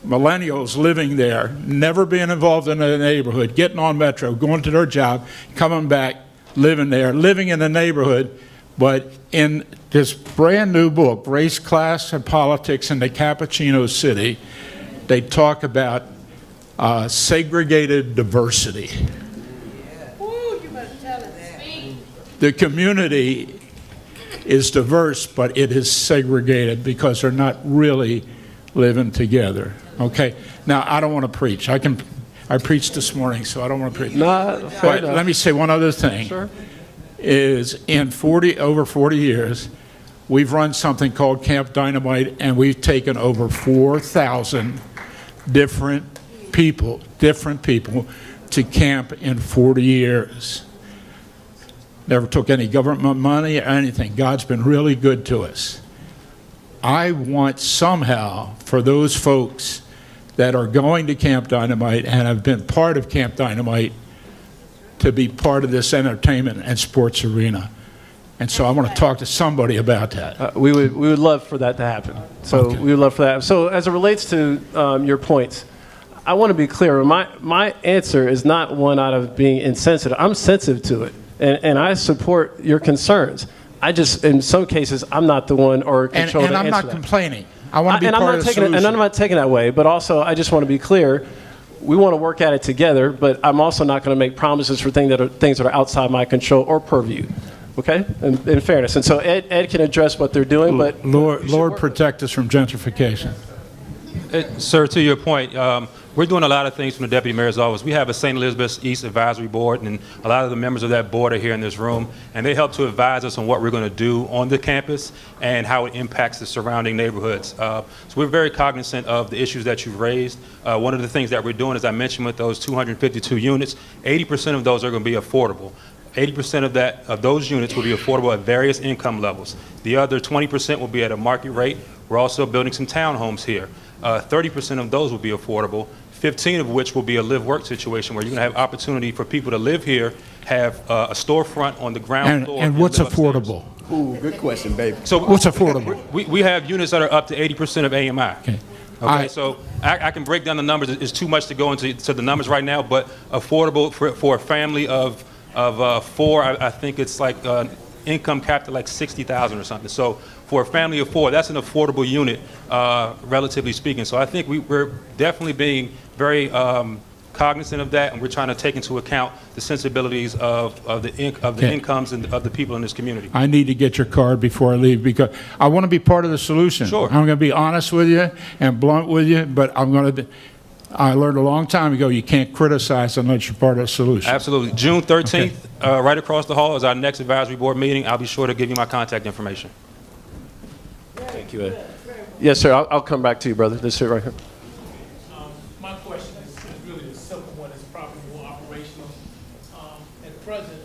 millennials living there, never being involved in the neighborhood, getting on Metro, going to their job, coming back, living there, living in the neighborhood. But in this brand new book, Race, Class, and Politics in the Cappuccino City, they talk about segregated diversity. The community is diverse, but it is segregated because they're not really living together. Okay. Now, I don't want to preach. I preached this morning, so I don't want to preach. No, fair But enough. let me say one other thing. Sure. Is in over 40 years, we've run something called Camp Dynamite, and we've taken over 4,000 different people to camp in 40 years. Never took any government money or anything. God's been really good to us. I want somehow for those folks that are going to Camp Dynamite and have been part of Camp Dynamite to be part of this entertainment and sports arena. And so I want to talk to somebody about that. We would love for that to happen. So Okay. we would love for that. So as it relates to your points, I want to be clear. My answer is not one out of being insensitive. I'm sensitive to it, and I support your concerns. I just, in some cases, I'm not the one or control And to I'm answer not that. complaining. I want to be And I'm part not of the taking it, solution. and I'm not taking it that way. But also, I just want to be clear. We want to work at it together, but I'm also not going to make promises for things that are outside my control or purview. Okay? In fairness. And so Ed can address what they're doing, but Lord protect us from gentrification. Sir, to your point, we're doing a lot of things from the Deputy Mayor's Office. We have a St. Elizabeth East Advisory Board, and a lot of the members of that board are here in this room, and they help to advise us on what we're going to do on the campus and how it impacts the surrounding neighborhoods. So we're very cognizant of the issues that you've raised. One of the things that we're doing, as I mentioned, with those 252 units, 80% of those are going to be affordable. 80% of those units will be affordable at various income levels. The other 20% will be at a market rate. We're also building some townhomes here. 30% of those will be affordable, 15 of which will be a live-work situation where you're going to have opportunity for people to live here, have a storefront on the ground floor. And what's live upstairs. affordable? Ooh, good question, baby. So What's affordable? we have units that are up to 80% of AMI. Okay. Okay, so I can break down the numbers. It's too much to go into the numbers right now, but affordable for a family of four, I think it's like income capped at like 60,000 or something. So for a family of four, that's an affordable unit, relatively speaking. So I think we're definitely being very cognizant of that, and we're trying to take into account the sensibilities of the Okay. incomes and of the people in this community. I need to get your card before I leave because I want to be part of the solution. Sure. I'm going to be honest with you and blunt with you, but I learned a long time ago you can't criticize unless you're part of the solution. Absolutely. June 13th, right across the hall is our next advisory board meeting. I'll be sure to give you my contact information. thank you, Ed. Yes, sir. I'll come back to you, brother. This is right here. My question is really a simple one. It's probably more operational. At present,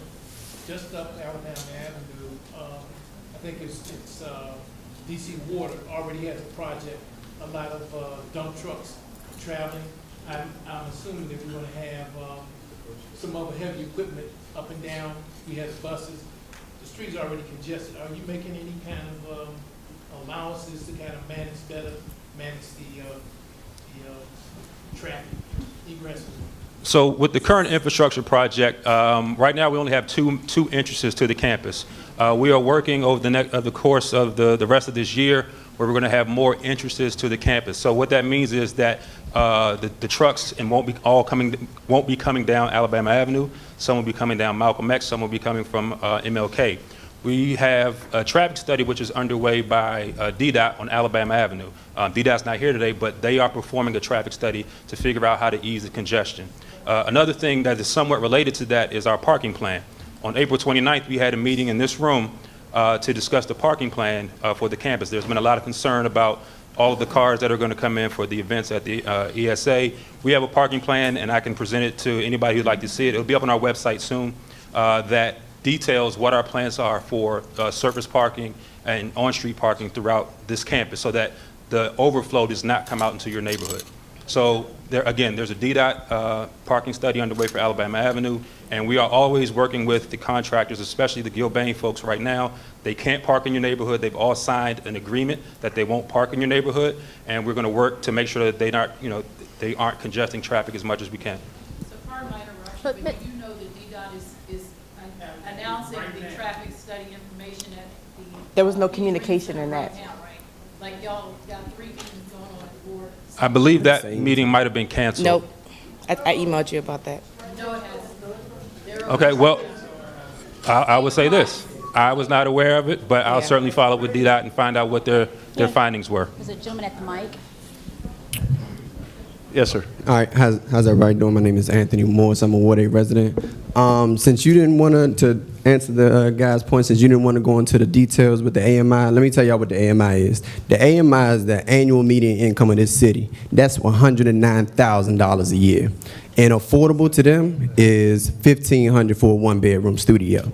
just up Alabama Avenue, I think it's DC Water already has a project, a lot of dump trucks traveling. I'm assuming that we're going to have some other heavy equipment up and down. We have buses. The street's already congested. Are you making any kind of allowances to kind of manage the traffic egress? So with the current infrastructure project, right now we only have two entrances to the campus. We are working over the course of the rest of this year where we're going to have more entrances to the campus. So what that means is that the trucks won't be coming down Alabama Avenue. Some will be coming down Malcolm X. Some will be coming from MLK. We have a traffic study which is underway by DDOT on Alabama Avenue. DDOT's not here today, but they are performing a traffic study to figure out how to ease the congestion. Another thing that is somewhat related to that is our parking plan. On April 29th, we had a meeting in this room to discuss the parking plan for the campus. There's been a lot of concern about all of the cars that are going to come in for the events at the ESA. We have a parking plan, and I can present it to anybody who'd like to see it. It'll be up on our website soon that details what our plans are for surface parking and on-street parking throughout this campus so that the overflow does not come out into your neighborhood. So there, again, there's a DDOT parking study underway for Alabama Avenue, and we are always working with the contractors, especially the Gilbane folks right now. They can't park in your neighborhood. They've all signed an agreement that they won't park in your neighborhood, and we're going to work to make sure that they aren't congesting traffic as much as we can. So pardon my interruption, but you do know that DDOT is announcing the traffic study information at the. There was no communication in that. Right now, right? Like y'all got 3 meetings going on at the board. I believe that meeting might have been canceled. Nope. I emailed you about that. No, it hasn't. Okay, well, I would say this. I was not aware of it, but I'll certainly follow up with DDOT and find out what their findings were. There's a gentleman at the mic. Yes, sir. All right, how's everybody doing? My name is Anthony Morris. I'm a Ward 8 resident. Since you didn't want to answer the guy's point, since you didn't want to go into the details with the AMI, let me tell y'all what the AMI is. The AMI is the annual median income of this city. That's $109,000 a year. And affordable to them is $1,500 for a one-bedroom studio.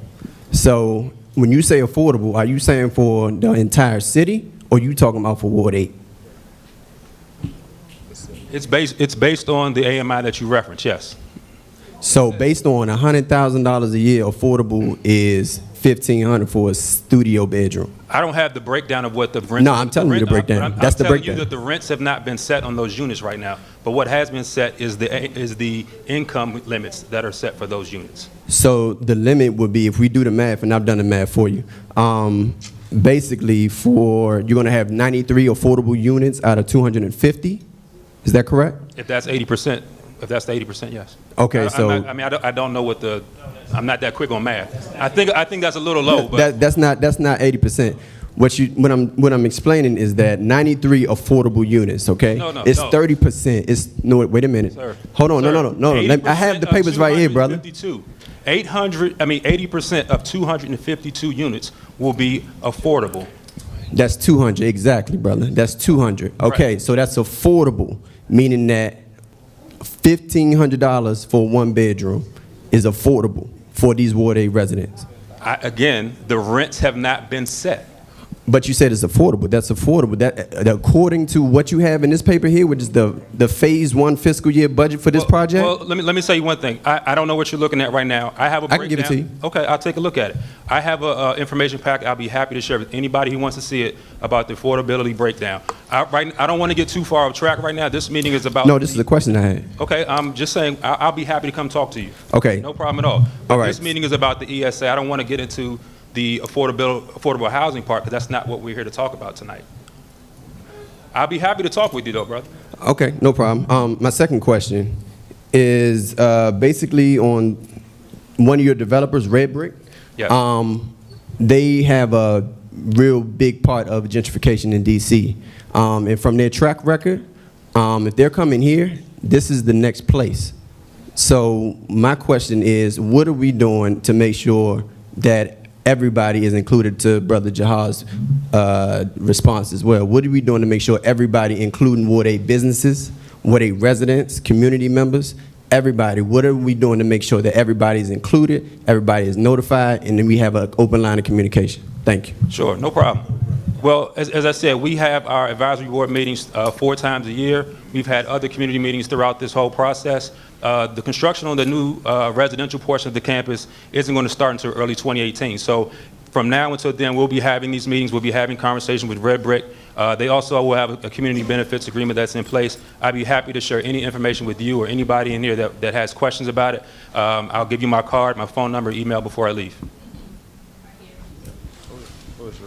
So when you say affordable, are you saying for the entire city, or you talking about for Ward 8? It's based on the AMI that you referenced, yes. So based on $100,000 a year, affordable is $1,500 for a studio bedroom. I don't have the breakdown of what the rent. No, I'm telling you the breakdown. That's the breakdown. I'm telling you that the rents have not been set on those units right now. But what has been set is the income limits that are set for those units. So the limit would be, if we do the math, and I've done the math for you, basically you're going to have 93 affordable units out of 250. Is that correct? If that's 80%, if that's the 80%, yes. Okay, I don't know what I'm not that quick on math. I think that's a little low, but that's not 80%. What I'm explaining is that 93 affordable units, okay? No, it's 30%. Wait a minute. Sir, Hold on, no. I have the papers right here, brother. 80% of 252 units will be affordable. That's 200, exactly, brother. That's 200. Okay, right. So that's affordable, meaning that $1,500 for one bedroom is affordable for these Ward 8 residents. Again, the rents have not been set. But you said it's affordable. That's affordable. That according to what you have in this paper here, which is the phase 1 fiscal year budget for this project. Well, let me tell you one thing. I don't know what you're looking at right now. I have a breakdown. I can give it to you. Okay, I'll take a look at it. I have a information pack. I'll be happy to share with anybody who wants to see it about the affordability breakdown. I don't want to get too far off track right now. This meeting is about. No, this is a question I had. Okay, I'm just saying I'll be happy to come talk to you. Okay. No problem at all. But all right. This meeting is about the ESA. I don't want to get into the affordable housing part, because that's not what we're here to talk about tonight. I'll be happy to talk with you though, brother. Okay, no problem. My second question is basically on one of your developers, Red Brick. Yeah. They have a real big part of gentrification in DC. And from their track record, if they're coming here, this is the next place. So my question is, what are we doing to make sure that everybody is included, to Brother Jahar's response as well? What are we doing to make sure everybody, including Ward 8 businesses, Ward 8 residents, community members, everybody, what are we doing to make sure that everybody is included, everybody is notified, and then we have an open line of communication? Thank you. Sure, no problem. Well, as I said, we have our advisory board meetings 4 times a year. We've had other community meetings throughout this whole process. The construction on the new residential portion of the campus isn't going to start until early 2018. So from now until then, we'll be having these meetings. We'll be having conversations with Red Brick. They also will have a community benefits agreement that's in place. I'd be happy to share any information with you or anybody in here that has questions about it. I'll give you my card, my phone number, email before I leave.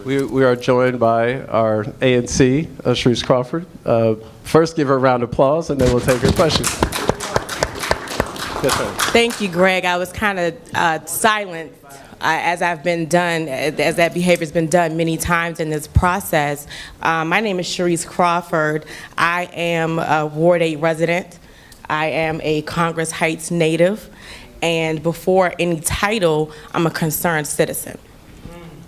We are joined by our ANC, Sharice Crawford. First, give her a round of applause, and then we'll take her questions. Yes, ma'am. Thank you, Greg. I was kind of silent as I've been done, as that behavior's been done many times in this process. My name is Sharice Crawford. I am a Ward 8 resident. I am a Congress Heights native. And before any title, I'm a concerned citizen.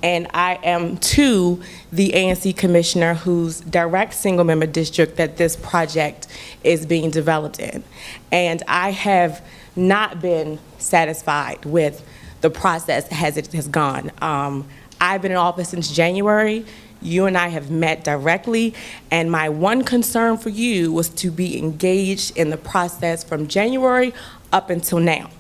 And I am, too, the ANC commissioner whose direct single-member district that this project is being developed in. And I have not been satisfied with the process as it has gone. I've been in office since January. You and I have met directly, and my one concern for you was to be engaged in the process from January up until now.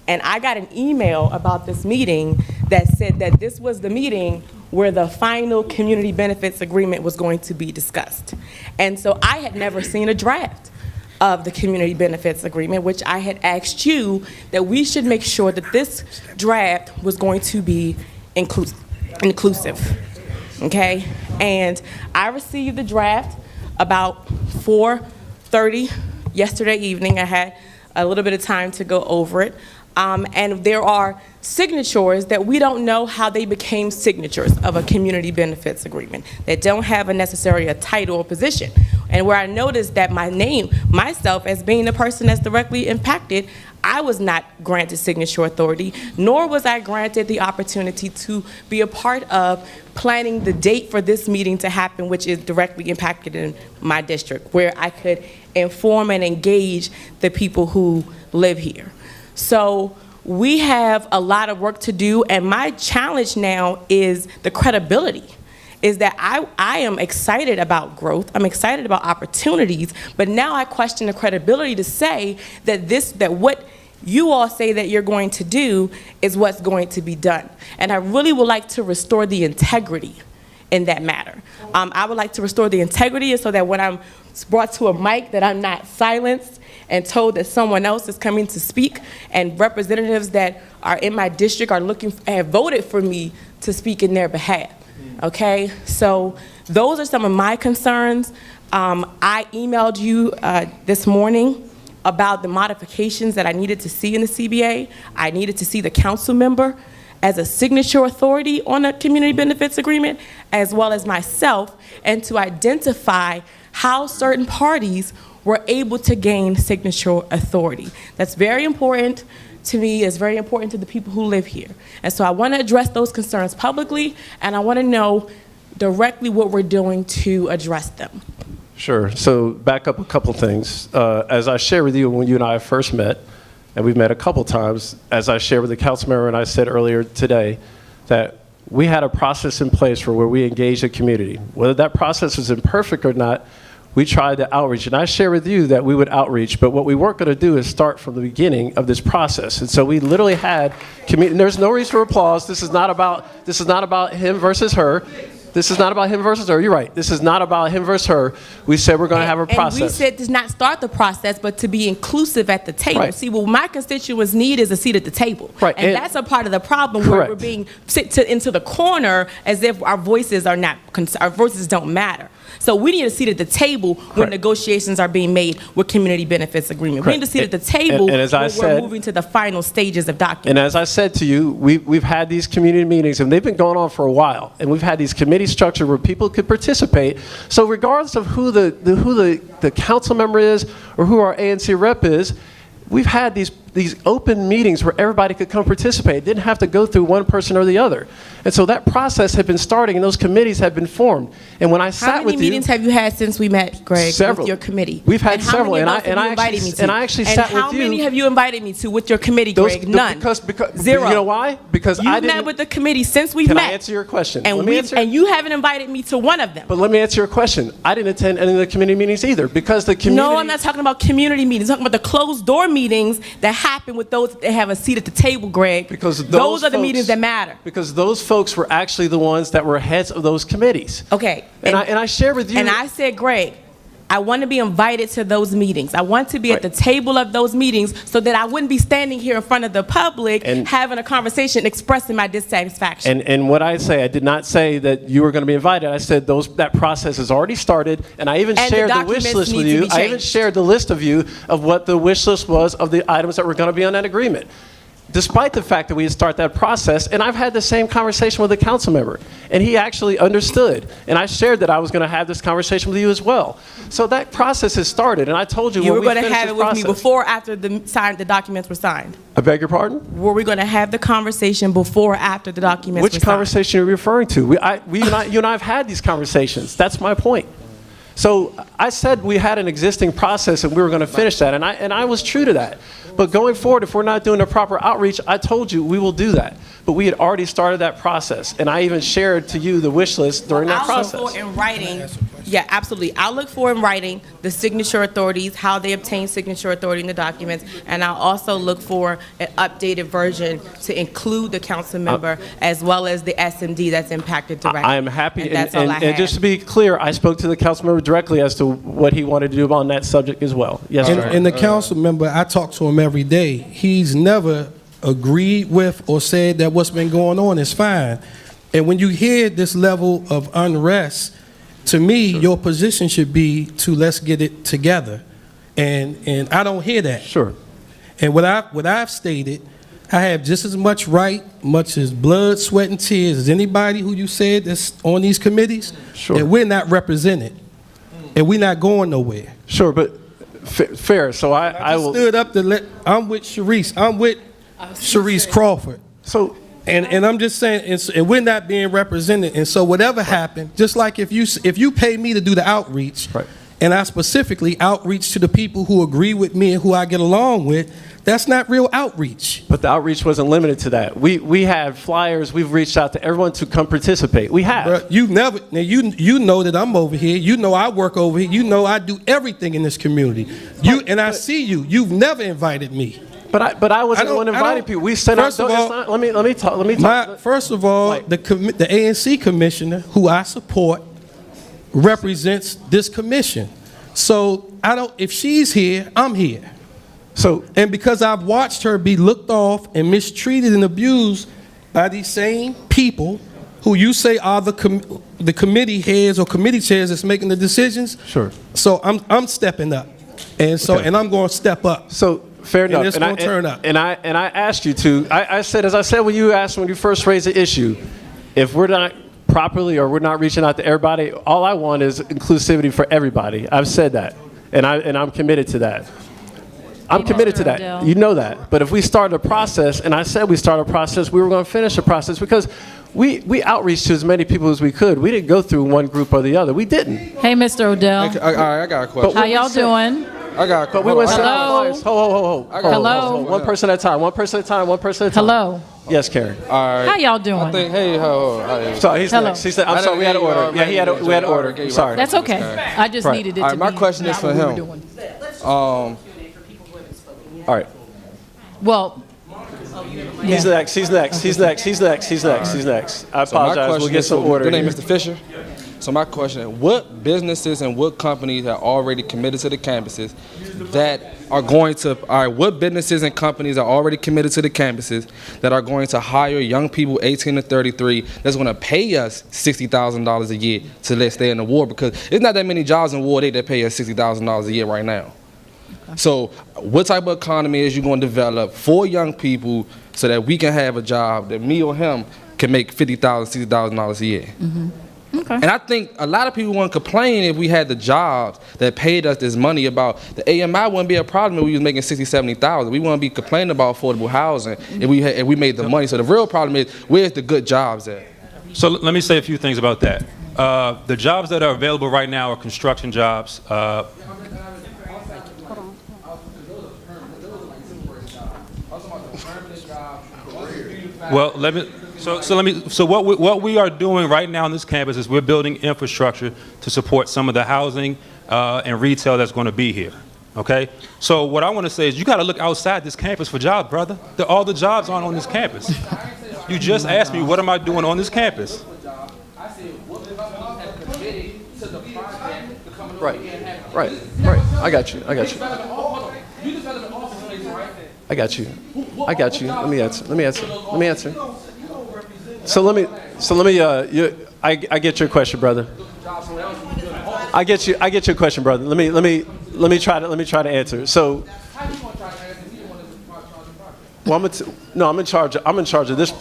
And I got an email about this meeting that said that this was the meeting where the final community benefits agreement was going to be discussed. And so I had never seen a draft of the community benefits agreement, which I had asked you that we should make sure that this draft was going to be inclusive, okay? And I received the draft about 4:30 yesterday evening. I had a little bit of time to go over it. And there are signatures that we don't know how they became signatures of a community benefits agreement that don't have necessarily a title or position. And where I noticed that my name, myself, as being the person that's directly impacted, I was not granted signature authority, nor was I granted the opportunity to be a part of planning the date for this meeting to happen, which is directly impacted in my district, where I could inform and engage the people who live here. So we have a lot of work to do, and my challenge now is the credibility, is that I am excited about growth, I'm excited about opportunities, but now I question the credibility to say that what you all say that you're going to do is what's going to be done. And I really would like to restore the integrity in that matter. I would like to restore the integrity so that when I'm brought to a mic that I'm not silenced and told that someone else is coming to speak, and representatives that are in my district have voted for me to speak in their behalf. Okay, so those are some of my concerns. I emailed you this morning about the modifications that I needed to see in the CBA. I needed to see the council member as a signature authority on a community benefits agreement, as well as myself, and to identify how certain parties were able to gain signature authority. That's very important to me, it's very important to the people who live here. And so I want to address those concerns publicly, and I want to know directly what we're doing to address them. Sure. So back up a couple things. As I shared with you when you and I first met, and we've met a couple times, as I shared with the council member and I said earlier today, that we had a process in place where we engaged the community. Whether that process was imperfect or not, we tried to outreach. And I shared with you that we would outreach, but what we weren't going to do is start from the beginning of this process. And so we literally had community, and there's no reason for applause. This is not about him versus her. This is not about him versus her. You're right. This is not about him versus her. We said we're going to have a process. And we said to not start the process, but to be inclusive at the table. Right. See, what my constituents need is a seat at the table. Right. And that's a part of the problem where we're being sit into the corner as if our voices are not, our voices don't matter. So we need a seat at the table when negotiations are being made with community benefits agreement. We need a seat at the table and as I when said, we're moving to the final stages of documents. And as I said to you, we've had these community meetings, and they've been going on for a while. And we've had these committee structure where people could participate. So regardless of who the council member is or who our ANC rep is, we've had these open meetings where everybody could come participate. It didn't have to go through one person or the other. And so that process had been starting, and those committees had been formed. And when I sat with you— How many meetings have you had since we met, Greg, several. with your committee? We've had several, and I actually sat with you. And how many have you invited me to with your committee, Greg? None. Because Zero. You know why? Because I didn't— You've met with the committee since we've met. Can I answer your question? And you haven't invited me to one of them. But let me answer your question. I didn't attend any of the community meetings either, because the community— No, I'm not talking about community meetings. I'm talking about the closed door meetings that happen with those that have a seat at the table, Greg. Because those are the meetings that matter. Because those folks were actually the ones that were heads of those committees. Okay. And I shared with you— And I said, Greg, I want to be invited to those meetings. I want to be at the table of those meetings so that I wouldn't be standing here in front of the public and having a conversation expressing my dissatisfaction. And what I say, I did not say that you were going to be invited. I said that process has already started, and I even shared the wish list with you. I even shared the list of you of what the wish list was of the items that were going to be on that agreement. Despite the fact that we had started that process, and I've had the same conversation with a council member, and he actually understood. And I shared that I was going to have this conversation with you as well. So that process has started, and I told you You when were we going to have it with me process— before or after the documents were signed? I beg your pardon? Were we going to have the conversation before or after the documents were signed? Which conversation are you referring to? You and I have had these conversations. That's my point. So I said we had an existing process and we were going to finish that, and I was true to that. But going forward, if we're not doing the proper outreach, I told you we will do that. But we had already started that process, and I even shared to you the wish list during that process. I'll look for in writing, yeah, absolutely. I'll look for in writing the signature authorities, how they obtain signature authority in the documents, and I'll also look for an updated version to include the council member as well as the S&D that's impacted directly. I am happy, And that's all I and have. just to be clear, I spoke to the council member directly as to what he wanted to do on that subject as well. Yes, sir. And the council member, I talk to him every day. He's never agreed with or said that what's been going on is fine. And when you hear this level of unrest, to me, your position should be to let's get it together. And I don't hear that. Sure. And what I've stated, I have just as much right, much as blood, sweat, and tears as anybody who you said that's on these committees. Sure. And we're not represented. And we're not going nowhere. Sure, but fair. So I will. Stood up to let. I'm with Sharice. I'm with Sharice Crawford. So. And I'm just saying, and we're not being represented. And so whatever happened, just like if you pay me to do the outreach, right, and I specifically outreach to the people who agree with me and who I get along with, that's not real outreach. But the outreach wasn't limited to that. We had flyers. We've reached out to everyone to come participate. We have. Bruh, you've never. Now you know that I'm over here. You know I work over here. You know I do everything in this community. I see you. You've never invited me. But I wasn't the one inviting people. We sent out. Let me talk. First of all, the ANC commissioner, who I support, represents this commission. So if she's here, I'm here. And because I've watched her be looked off and mistreated and abused by these same people who you say are the committee heads or committee chairs that's making the decisions. Sure. So I'm stepping up, and I'm going to step up. So. Fair enough. And it's going to turn up. And I asked you to. I said, as I said when you first raised the issue, if we're not properly or we're not reaching out to everybody, all I want is inclusivity for everybody. I've said that, and I'm committed to that. I'm committed to that. O'Dell. You know that. But if we start a process, and I said we start a process, we were going to finish the process because we outreached to as many people as we could. We didn't go through one group or the other. We didn't. Hey, Mr. Odell. I got a question. How y'all doing? I got a question. But we went Hello? Ho. Hello? One person at a time. One person at a time. One person at a time. Hello. Yes, Karen. All right. How y'all doing? I think, hey, ho. Sorry, he's Hello. next. I'm sorry, we had an order. Yeah, we had an order. I'm sorry. That's okay. I just Right. needed it All to right, my be question is not for what we were him. doing. All right. Well, He's next. I apologize. We'll get some order. Good name, here. Mr. Fisher. So my question is, what businesses and what companies are already committed to the campuses that are going to, what businesses and companies are already committed to the campuses that are going to hire young people 18 to 33 that's going to pay us $60,000 a year to let stay in the ward? Because it's not that many jobs in Ward 8 that pay us $60,000 a year right now. So what type of economy is you going to develop for young people so that we can have a job that me or him can make $50,000, $60,000 a year? okay. And I think a lot of people wouldn't complain if we had the jobs that paid us this money about the AMI wouldn't be a problem if we was making 60, 70,000. We wouldn't be complaining about affordable housing if we made the money. So the real problem is, where's the good jobs at? So let me say a few things about that. The jobs that are available right now are construction jobs. Well, so what we are doing right now on this campus is we're building infrastructure to support some of the housing and retail that's going to be here. Okay? So what I want to say is you got to look outside this campus for jobs, brother. All the jobs aren't on this campus. You just asked me what am I doing on this campus? Right. I got you. Let me answer. I get your question, brother. I get your question, brother. Let me try to answer. So, well, I'm in charge of this.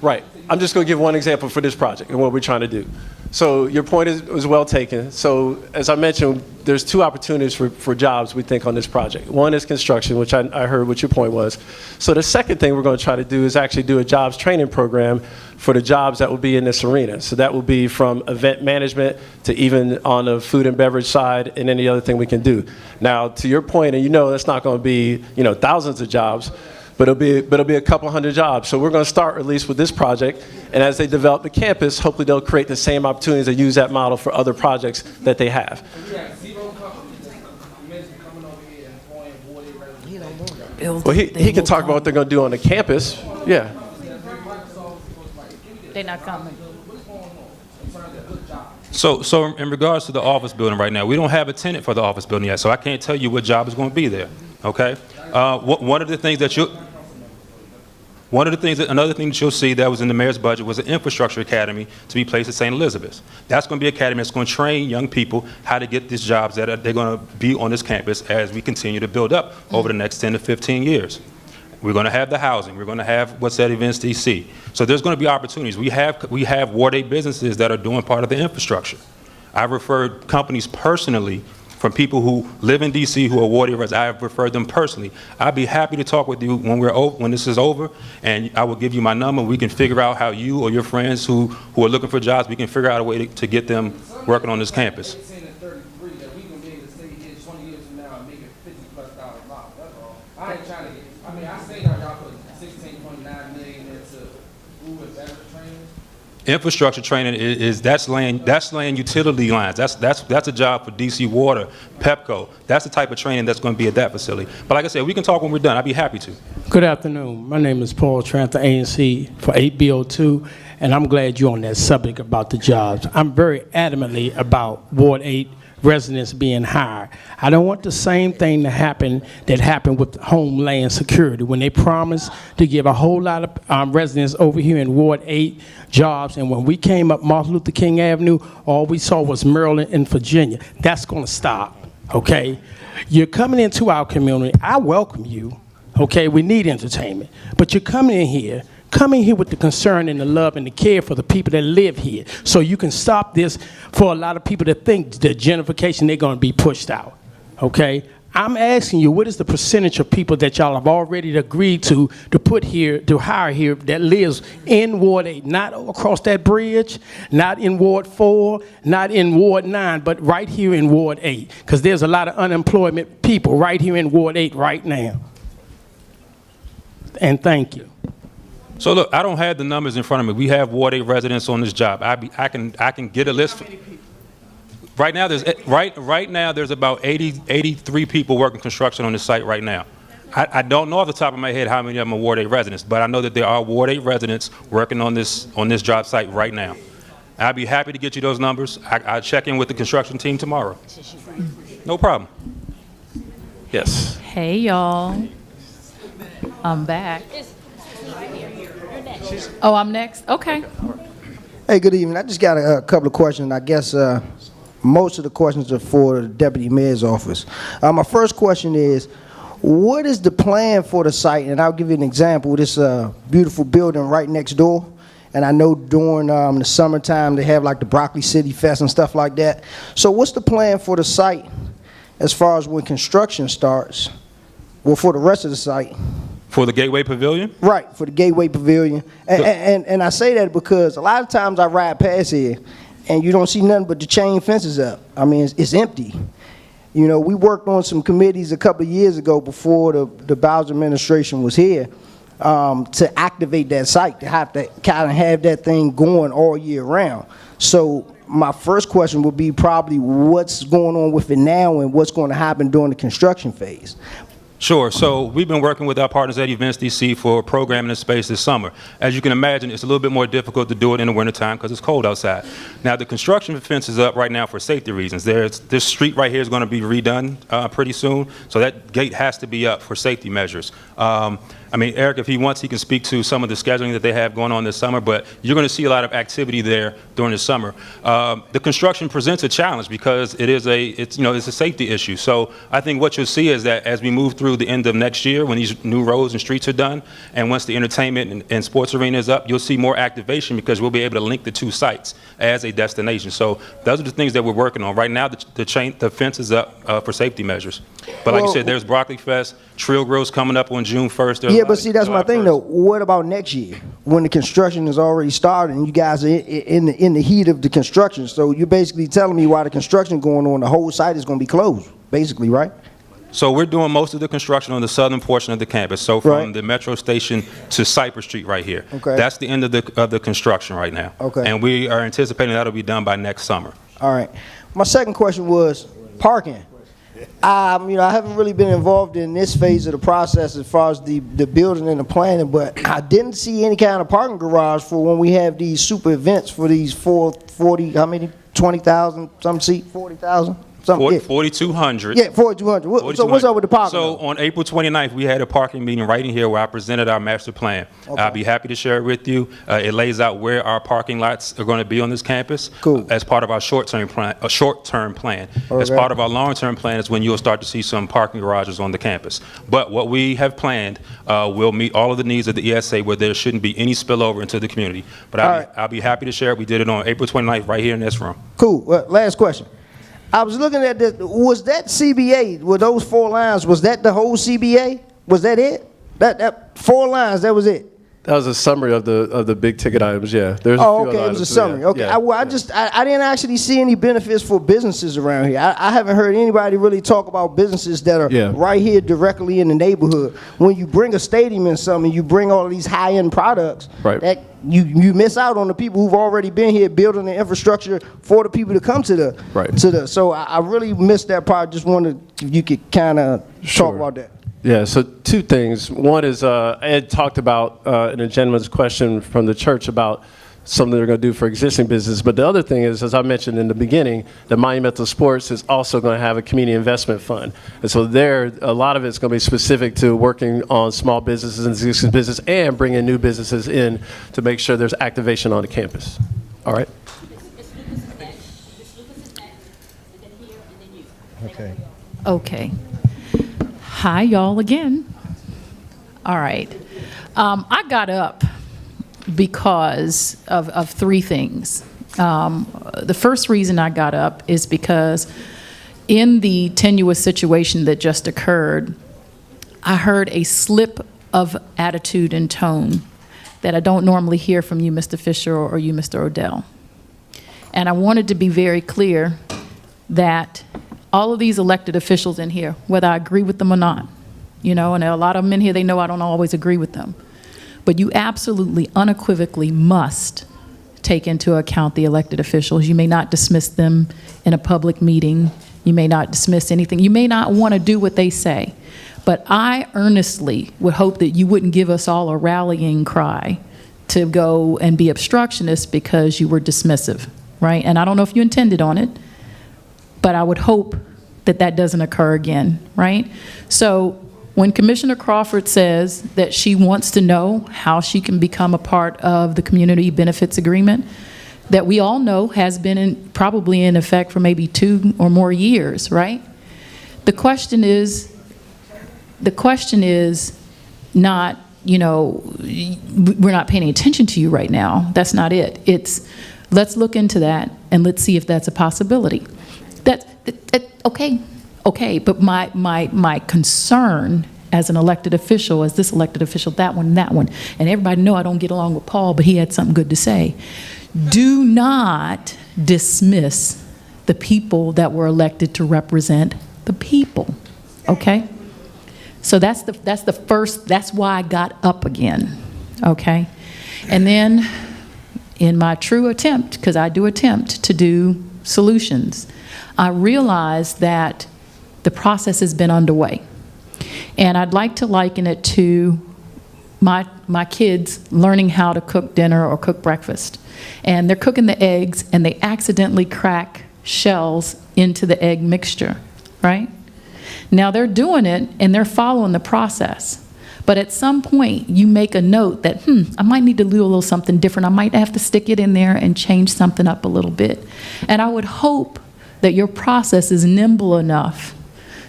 Right. I'm just going to give one example for this project and what we're trying to do. So your point is well taken. So as I mentioned, there's two opportunities for jobs, we think, on this project. One is construction, which I heard what your point was. So the second thing we're going to try to do is actually do a jobs training program for the jobs that will be in this arena. So that will be from event management to even on the food and beverage side and any other thing we can do. Now, to your point, and that's not going to be, thousands of jobs, but it'll be a couple hundred jobs. So we're going to start at least with this project, and as they develop the campus, hopefully they'll create the same opportunities and use that model for other projects that they have. Well, he can talk about what they're going to do on the campus. Yeah. They're not coming. So in regards to the office building right now, we don't have a tenant for the office building yet, so I can't tell you what job is going to be there. Okay. Another thing that you'll see that was in the mayor's budget was an infrastructure academy to be placed at St. Elizabeth's. That's going to be an academy that's going to train young people how to get these jobs that they're going to be on this campus as we continue to build up over the next 10 to 15 years. We're going to have the housing. We're going to have what's at Events DC. So there's going to be opportunities. We have Ward 8 businesses that are doing part of the infrastructure. I've referred companies personally from people who live in DC who are Ward 8 residents. I've referred them personally. I'd be happy to talk with you when this is over, and I will give you my number. We can figure out how you or your friends who are looking for jobs, we can figure out a way to get them working on this campus. I ain't trying to get, I say y'all put $16.9 million into food and beverage training. Infrastructure training that's laying utility lines. That's a job for DC Water, Pepco. That's the type of training that's going to be at that facility. But like I said, we can talk when we're done. I'd be happy to. Good afternoon. My name is Paul Tranter, ANC for 8BO2, and I'm glad you're on that subject about the jobs. I'm very adamantly about Ward 8 residents being hired. I don't want the same thing to happen that happened with Homeland Security when they promised to give a whole lot of residents over here in Ward 8 jobs, and when we came up Martin Luther King Avenue, all we saw was Maryland and Virginia. That's going to stop, okay? You're coming into our community. I welcome you, okay? We need entertainment, but you're coming in here with the concern and the love and the care for the people that live here, so you can stop this for a lot of people that think the gentrification, they're going to be pushed out, okay? I'm asking you, what is the percentage of people that y'all have already agreed to put here, to hire here, that lives in Ward 8, not across that bridge, not in Ward 4, not in Ward 9, but right here in Ward 8, because there's a lot of unemployment people right here in Ward 8 right now. And thank you. So look, I don't have the numbers in front of me. We have Ward 8 residents on this job. I can get a list. Right now there's about 83 people working construction on this site right now. I don't know off the top of my head how many of them are Ward 8 residents, but I know that there are Ward 8 residents working on this job site right now. I'd be happy to get you those numbers. I'll check in with the construction team tomorrow. No problem. Yes. Hey, y'all. I'm back. Oh, I'm next? Okay. Hey, good evening. I just got a couple of questions. I guess most of the questions are for the Deputy Mayor's office. My first question is, what is the plan for the site? And I'll give you an example. This beautiful building right next door. And I know during the summertime they have like the Broccoli City Fest and stuff like that. So what's the plan for the site as far as when construction starts? Well, for the rest of the site. For the Gateway Pavilion? Right, for the Gateway Pavilion. And I say that because a lot of times I ride past here and you don't see nothing but the chain fences up. I mean, it's empty. You know, we worked on some committees a couple of years ago before the Bowser administration was here to activate that site, to have to kind of have that thing going all year round. So my first question would be probably what's going on with it now and what's going to happen during the construction phase. Sure. So we've been working with our partners at Events DC for programming the space this summer. As you can imagine, it's a little bit more difficult to do it in the wintertime because it's cold outside. Now, the construction fence is up right now for safety reasons. This street right here is going to be redone pretty soon, so that gate has to be up for safety measures. I mean, Eric, if he wants, he can speak to some of the scheduling that they have going on this summer, but you're going to see a lot of activity there during the summer. The construction presents a challenge because it's a safety issue. So I think what you'll see is that as we move through the end of next year, when these new roads and streets are done, and once the entertainment and sports arena is up, you'll see more activation because we'll be able to link the two sites as a destination. So those are the things that we're working on. Right now, the fence is up for safety measures. But like you said, there's Broccoli Fest, Trill Grill's coming up on June 1st. Yeah, but see, that's my thing, though. What about next year, when the construction is already started and you guys are in the heat of the construction? So you're basically telling me while the construction going on, the whole site is going to be closed, basically, right? So we're doing most of the construction on the southern portion of the campus. So from the metro station to Cypress Street right here. Okay. That's the end of the construction right now. Okay. And we are anticipating that'll be done by next summer. All right. My second question was parking. I haven't really been involved in this phase of the process as far as the building and the planning, but I didn't see any kind of parking garage for when we have these super events for these 40, how many, 20,000, some seat, 40,000? 4,200. Yeah, 4,200. So what's up with the parking? So on April 29th, we had a parking meeting right in here where I presented our master plan. Okay. I'll be happy to share it with you. It lays out where our parking lots are going to be on this campus. Cool. As part of our short-term plan. Okay. As part of our long-term plan is when you'll start to see some parking garages on the campus. But what we have planned will meet all of the needs of the ESA where there shouldn't be any spillover into the community. But I'll be happy to share it. We did it on April 29th right here in this room. Cool. Last question. I was looking at this. Was that CBA? Were those 4 lines? Was that the whole CBA? Was that it? That 4 lines? That was it? That was a summary of the big ticket items. Yeah. There's okay. It was a summary. Okay. Yeah. I didn't actually see any benefits for businesses around here. I haven't heard anybody really talk about businesses that are right here directly in the neighborhood. When you bring a stadium in something, you bring all of these high-end products. Right. That you miss out on the people who've already been here building the infrastructure for the people to come to the. So I really missed that part. Just wondered if you could kind of talk about that. Yeah, so 2 things. One is Ed talked about in a gentleman's question from the church about something they're going to do for existing business. But the other thing is, as I mentioned in the beginning, the Monumental Sports is also going to have a community investment fund. And so a lot of it's going to be specific to working on small businesses and existing business and bringing new businesses in to make sure there's activation on the campus. All right? Okay. Okay. Hi, y'all again. All right. I got up because of 3 things. The first reason I got up is because in the tenuous situation that just occurred, I heard a slip of attitude and tone that I don't normally hear from you, Mr. Fisher, or you, Mr. Odell. And I wanted to be very clear that all of these elected officials in here, whether I agree with them or not, and a lot of them in here, they know I don't always agree with them. But you absolutely, unequivocally must take into account the elected officials. You may not dismiss them in a public meeting. You may not dismiss anything. You may not want to do what they say. But I earnestly would hope that you wouldn't give us all a rallying cry to go and be obstructionists because you were dismissive, right? And I don't know if you intended on it, but I would hope that that doesn't occur again, right? So when Commissioner Crawford says that she wants to know how she can become a part of the community benefits agreement, that we all know has been probably in effect for maybe 2 or more years, right? The question is not, we're not paying attention to you right now. That's not it. It's, let's look into that and let's see if that's a possibility. Okay, but my concern as an elected official, as this elected official, that one, and everybody know I don't get along with Paul, but he had something good to say. Do not dismiss the people that were elected to represent the people, okay? So that's the first, that's why I got up again, okay? And then in my true attempt, because I do attempt to do solutions, I realized that the process has been underway. And I'd like to liken it to my kids learning how to cook dinner or cook breakfast. And they're cooking the eggs and they accidentally crack shells into the egg mixture, right? Now they're doing it and they're following the process. But at some point, you make a note that, I might need to do a little something different. I might have to stick it in there and change something up a little bit. And I would hope that your process is nimble enough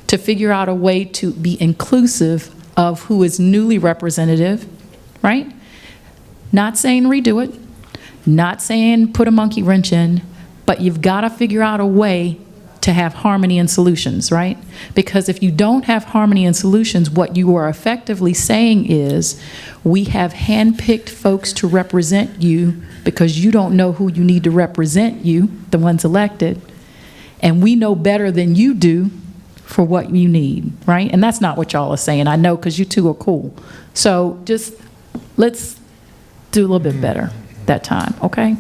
to figure out a way to be inclusive of who is newly representative, right? Not saying redo it, not saying put a monkey wrench in, but you've got to figure out a way to have harmony and solutions, right? Because if you don't have harmony and solutions, what you are effectively saying is, we have handpicked folks to represent you because you don't know who you need to represent you, the ones elected, and we know better than you do for what you need, right? And that's not what y'all are saying, I know, because you two are cool. So just, let's do a little bit better that time, okay?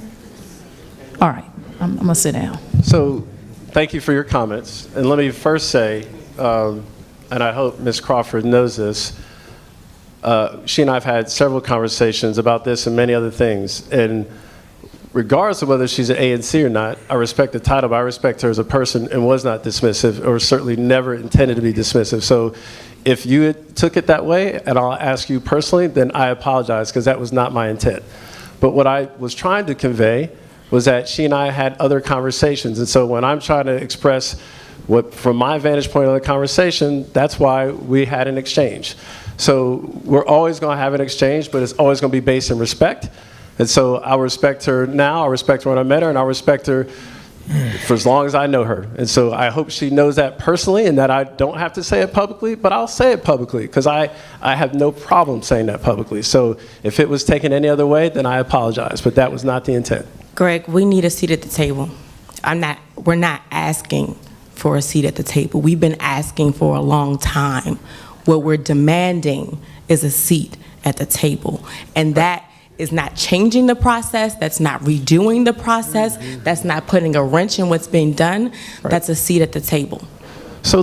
All right, I'm gonna sit down. So, thank you for your comments. And let me first say, and I hope Ms. Crawford knows this, she and I have had several conversations about this and many other things. And regardless of whether she's an ANC or not, I respect the title, but I respect her as a person and was not dismissive, or certainly never intended to be dismissive. So if you took it that way, and I'll ask you personally, then I apologize, because that was not my intent. But what I was trying to convey was that she and I had other conversations. And so when I'm trying to express what, from my vantage point of the conversation, that's why we had an exchange. So we're always going to have an exchange, but it's always going to be based in respect. And so I'll respect her now, I'll respect her when I met her, and I'll respect her for as long as I know her. And so I hope she knows that personally, and that I don't have to say it publicly, but I'll say it publicly, because I have no problem saying that publicly. So if it was taken any other way, then I apologize, but that was not the intent. Greg, we need a seat at the table. We're not asking for a seat at the table. We've been asking for a long time. What we're demanding is a seat at the table. And that is not changing the process, that's not redoing the process, that's not putting a wrench in what's being done, that's a seat at the table. So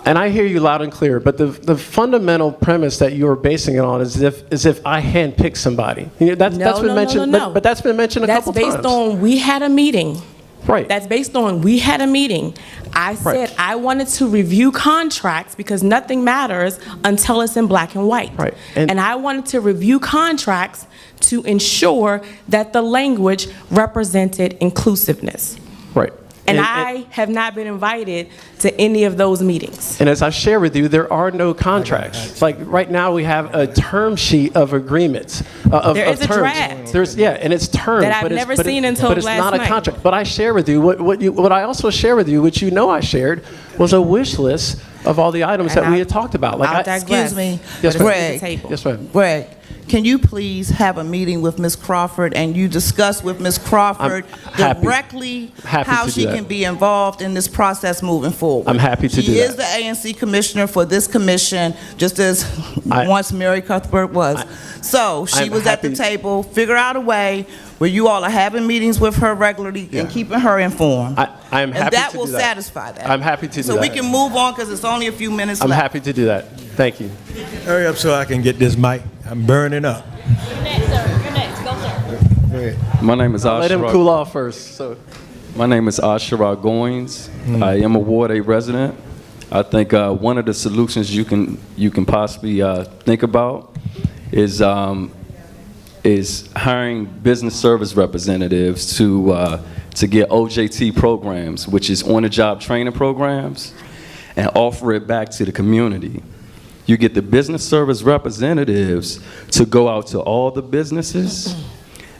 and I hear you loud and clear, but the fundamental premise that you're basing it on is if I handpick somebody. You know, that's been mentioned, but that's been mentioned a couple times. That's based on, we had a meeting. Right. That's based on, we had a meeting. I said I wanted to review contracts because nothing matters until it's in black and white. Right. And I wanted to review contracts to ensure that the language represented inclusiveness. Right. And I have not been invited to any of those meetings. And as I share with you, there are no contracts. Like right now, we have a term sheet of agreements. There is a terms. draft. And it's terms. That I've never seen until but it's last not a night. contract. But I share with you, what I also share with you, which you know I shared, was a wish list of all the items that we had talked about. Like Excuse me, Yes, ma'am. Greg. Yes, ma'am. Greg, can you please have a meeting with Ms. Crawford and you discuss with Ms. Crawford directly how she can be involved in this process moving forward? I'm happy to do that. She is the ANC commissioner for this commission, just as once Mary Cuthbert was. So she was at the table. Figure out a way where you all are having meetings with her regularly and keeping her informed. I'm happy to do that. And that will satisfy that. I'm happy to do that. So we can move on because it's only a few minutes I'm left. happy to do that. Thank you. Hurry up so I can get this mic. I'm burning up. You're next, sir. You're next. Go, sir. Go ahead. My name is Ashra. Let him cool off first. So. My name is Ashra Goins. I am a Ward 8 resident. I think one of the solutions you can possibly think about is hiring business service representatives to get OJT programs, which is on-the-job training programs, and offer it back to the community. You get the business service representatives to go out to all the businesses,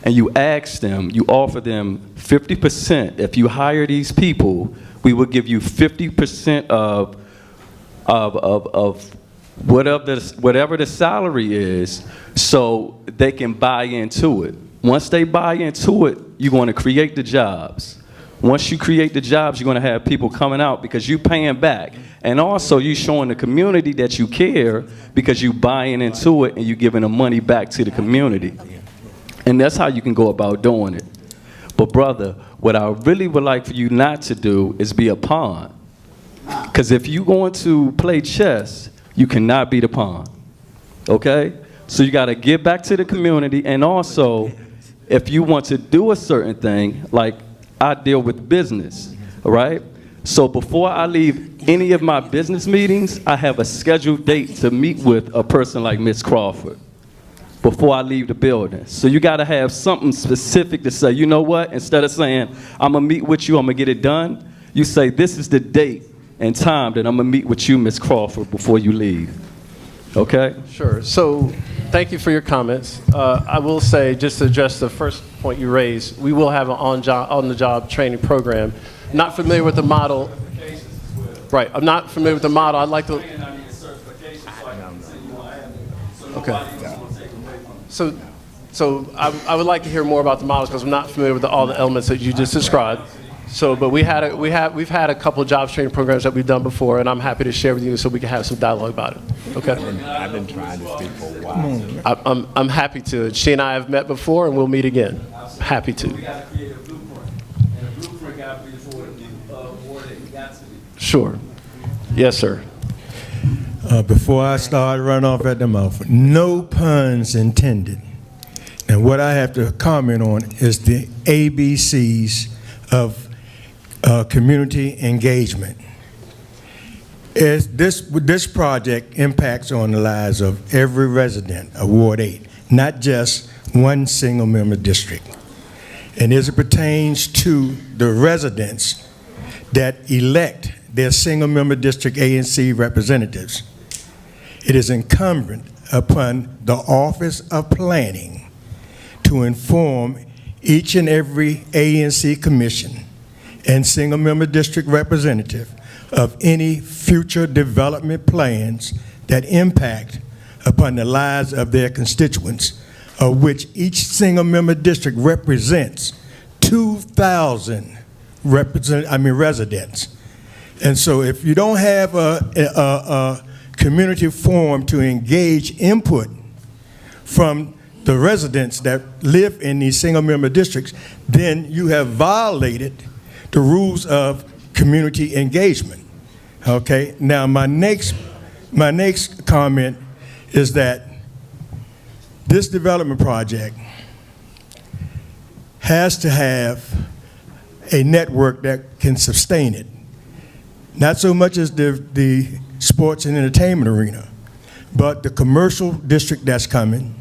and you ask them, you offer them 50%. If you hire these people, we will give you 50% of whatever the salary is, so they can buy into it. Once they buy into it, you're going to create the jobs. Once you create the jobs, you're going to have people coming out because you're paying back. And also, you're showing the community that you care because you're buying into it and you're giving the money back to the community. And that's how you can go about doing it. But brother, what I really would like for you not to do is be a pawn. Because if you're going to play chess, you cannot be the pawn. Okay? So you got to give back to the community. And also, if you want to do a certain thing, like I deal with business, all right? So before I leave any of my business meetings, I have a scheduled date to meet with a person like Ms. Crawford before I leave the building. So you gotta have something specific to say, you know what, instead of saying, I'm gonna meet with you, I'm gonna get it done, you say, this is the date and time that I'm gonna meet with you, Ms. Crawford, before you leave. Okay? Sure. So thank you for your comments. I will say, just to address the first point you raised, we will have an on-the-job training program. Not familiar with the model. Right. I'm not familiar with the model. I'd like to. Okay. So I would like to hear more about the models because I'm not familiar with all the elements that you just described. So, but we've had a couple of jobs training programs that we've done before, and I'm happy to share with you so we can have some dialogue about it. Okay. I've been trying to speak for a while. I'm happy to. She and I have met before, and we'll meet again. Happy to. Sure. Yes, sir. Before I start running off at the mouth, no puns intended. And what I have to comment on is the ABCs of community engagement. This project impacts on the lives of every resident of Ward 8, not just one single member district. And as it pertains to the residents that elect their single member district ANC representatives, it is incumbent upon the Office of Planning to inform each and every ANC commission and single member district representative of any future development plans that impact upon the lives of their constituents, of which each single member district represents 2,000 residents. And so if you don't have a community forum to engage input from the residents that live in these single member districts, then you have violated the rules of community engagement. Okay, now my next comment is that this development project has to have a network that can sustain it. Not so much as the sports and entertainment arena, but the commercial district that's coming,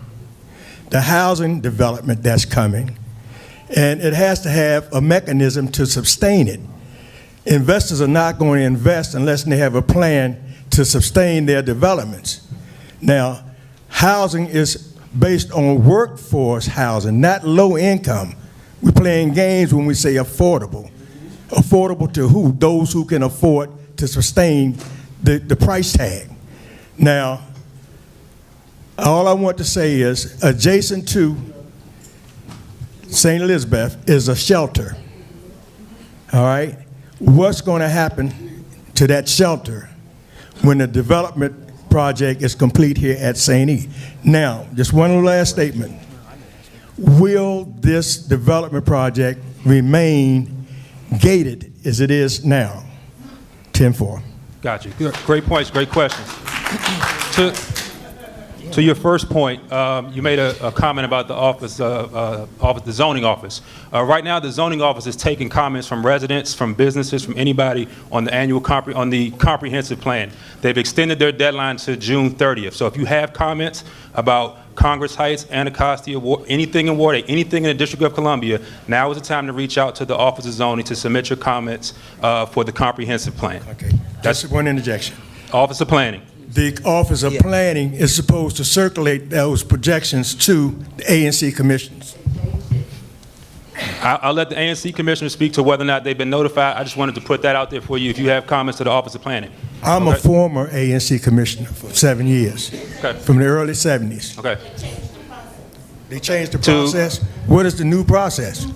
the housing development that's coming, and it has to have a mechanism to sustain it. Investors are not going to invest unless they have a plan to sustain their developments. Now, housing is based on workforce housing, not low income. We're playing games when we say affordable. Affordable to who? Those who can afford to sustain the price tag. Now, all I want to say is adjacent to St. Elizabeth is a shelter. All right? What's going to happen to that shelter when the development project is complete here at St. E? Now, just one last statement. Will this development project remain gated as it is now? 10-4. Got you. Great points, great questions. To your first point, you made a comment about the office, the zoning office. Right now, the zoning office is taking comments from residents, from businesses, from anybody on the comprehensive plan. They've extended their deadline to June 30th. So if you have comments about Congress Heights, Anacostia, anything in Ward 8, anything in the District of Columbia, now is the time to reach out to the Office of Zoning to submit your comments for the comprehensive plan. Okay, that's one interjection. Office of Planning. The Office of Planning is supposed to circulate those projections to the ANC commissions. I'll let the ANC commissioners speak to whether or not they've been notified. I just wanted to put that out there for you if you have comments to the Office of Planning. I'm a former ANC commissioner for 7 years, from the early 70s. Okay. They changed the process. What is the new process?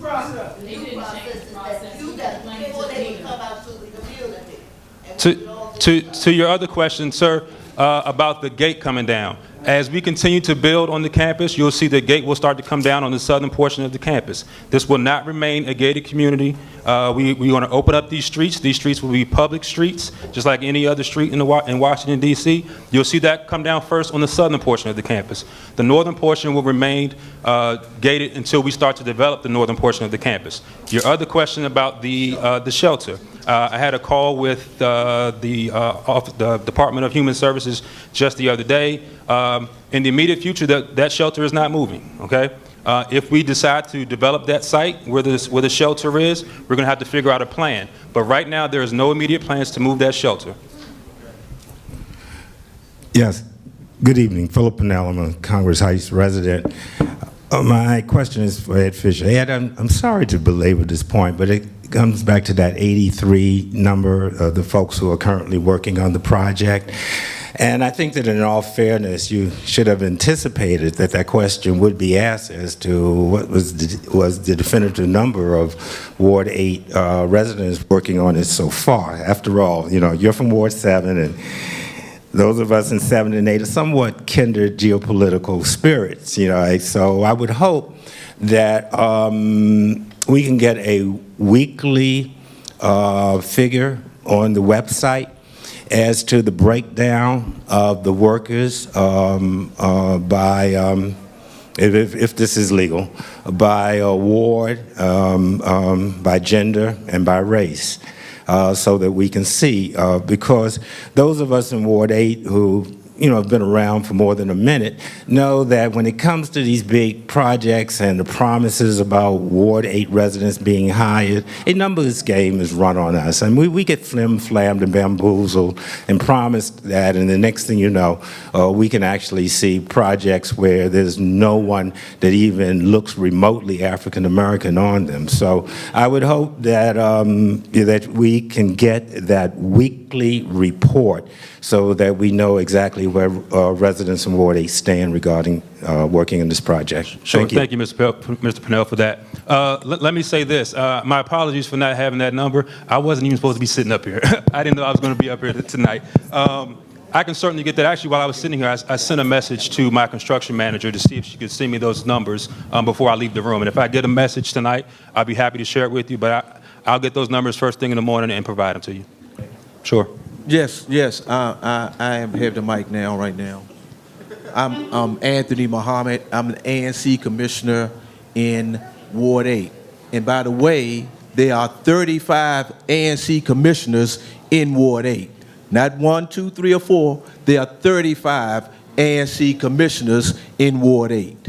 To your other question, sir, about the gate coming down. As we continue to build on the campus, you'll see the gate will start to come down on the southern portion of the campus. This will not remain a gated community. We're going to open up these streets. These streets will be public streets, just like any other street in Washington, D.C. You'll see that come down first on the southern portion of the campus. The northern portion will remain gated until we start to develop the northern portion of the campus. Your other question about the shelter. I had a call with the Department of Human Services just the other day. In the immediate future, that shelter is not moving, okay? If we decide to develop that site where the shelter is, we're going to have to figure out a plan. But right now, there is no immediate plans to move that shelter. Yes. Good evening. Philip Pennell. I'm a Congress Heights resident. My question is for Ed Fisher. Ed, I'm sorry to belabor this point, but it comes back to that 83 number of the folks who are currently working on the project. And I think that in all fairness, you should have anticipated that that question would be asked as to what was the definitive number of Ward 8 residents working on it so far. After all, you're from Ward 7, and those of us in 7 and 8 are somewhat kindred geopolitical spirits, So I would hope that we can get a weekly figure on the website as to the breakdown of the workers by, if this is legal, by ward, by gender, and by race. So that we can see, because those of us in Ward 8 who have been around for more than a minute know that when it comes to these big projects and the promises about Ward 8 residents being hired, a numbers game is run on us. And we get flim-flammed and bamboozled and promised that, and the next thing you know, we can actually see projects where there's no one that even looks remotely African-American on them. So I would hope that, that we can get that weekly report so that we know exactly where residents in Ward 8 stand regarding working in this project. Sure. Thank you, Mr. Pennell, for that. Let me say this. My apologies for not having that number. I wasn't even supposed to be sitting up here. I didn't know I was going to be up here tonight. I can certainly get that. Actually, while I was sitting here, I sent a message to my construction manager to see if she could send me those numbers before I leave the room. And if I get a message tonight, I'll be happy to share it with you. But I'll get those numbers first thing in the morning and provide them to you. Sure. Yes. I have the mic right now. I'm Anthony Muhammad. I'm an ANC commissioner in Ward 8. And by the way, there are 35 ANC commissioners in Ward 8. Not 1, 2, 3, or 4. There are 35 ANC commissioners in Ward 8.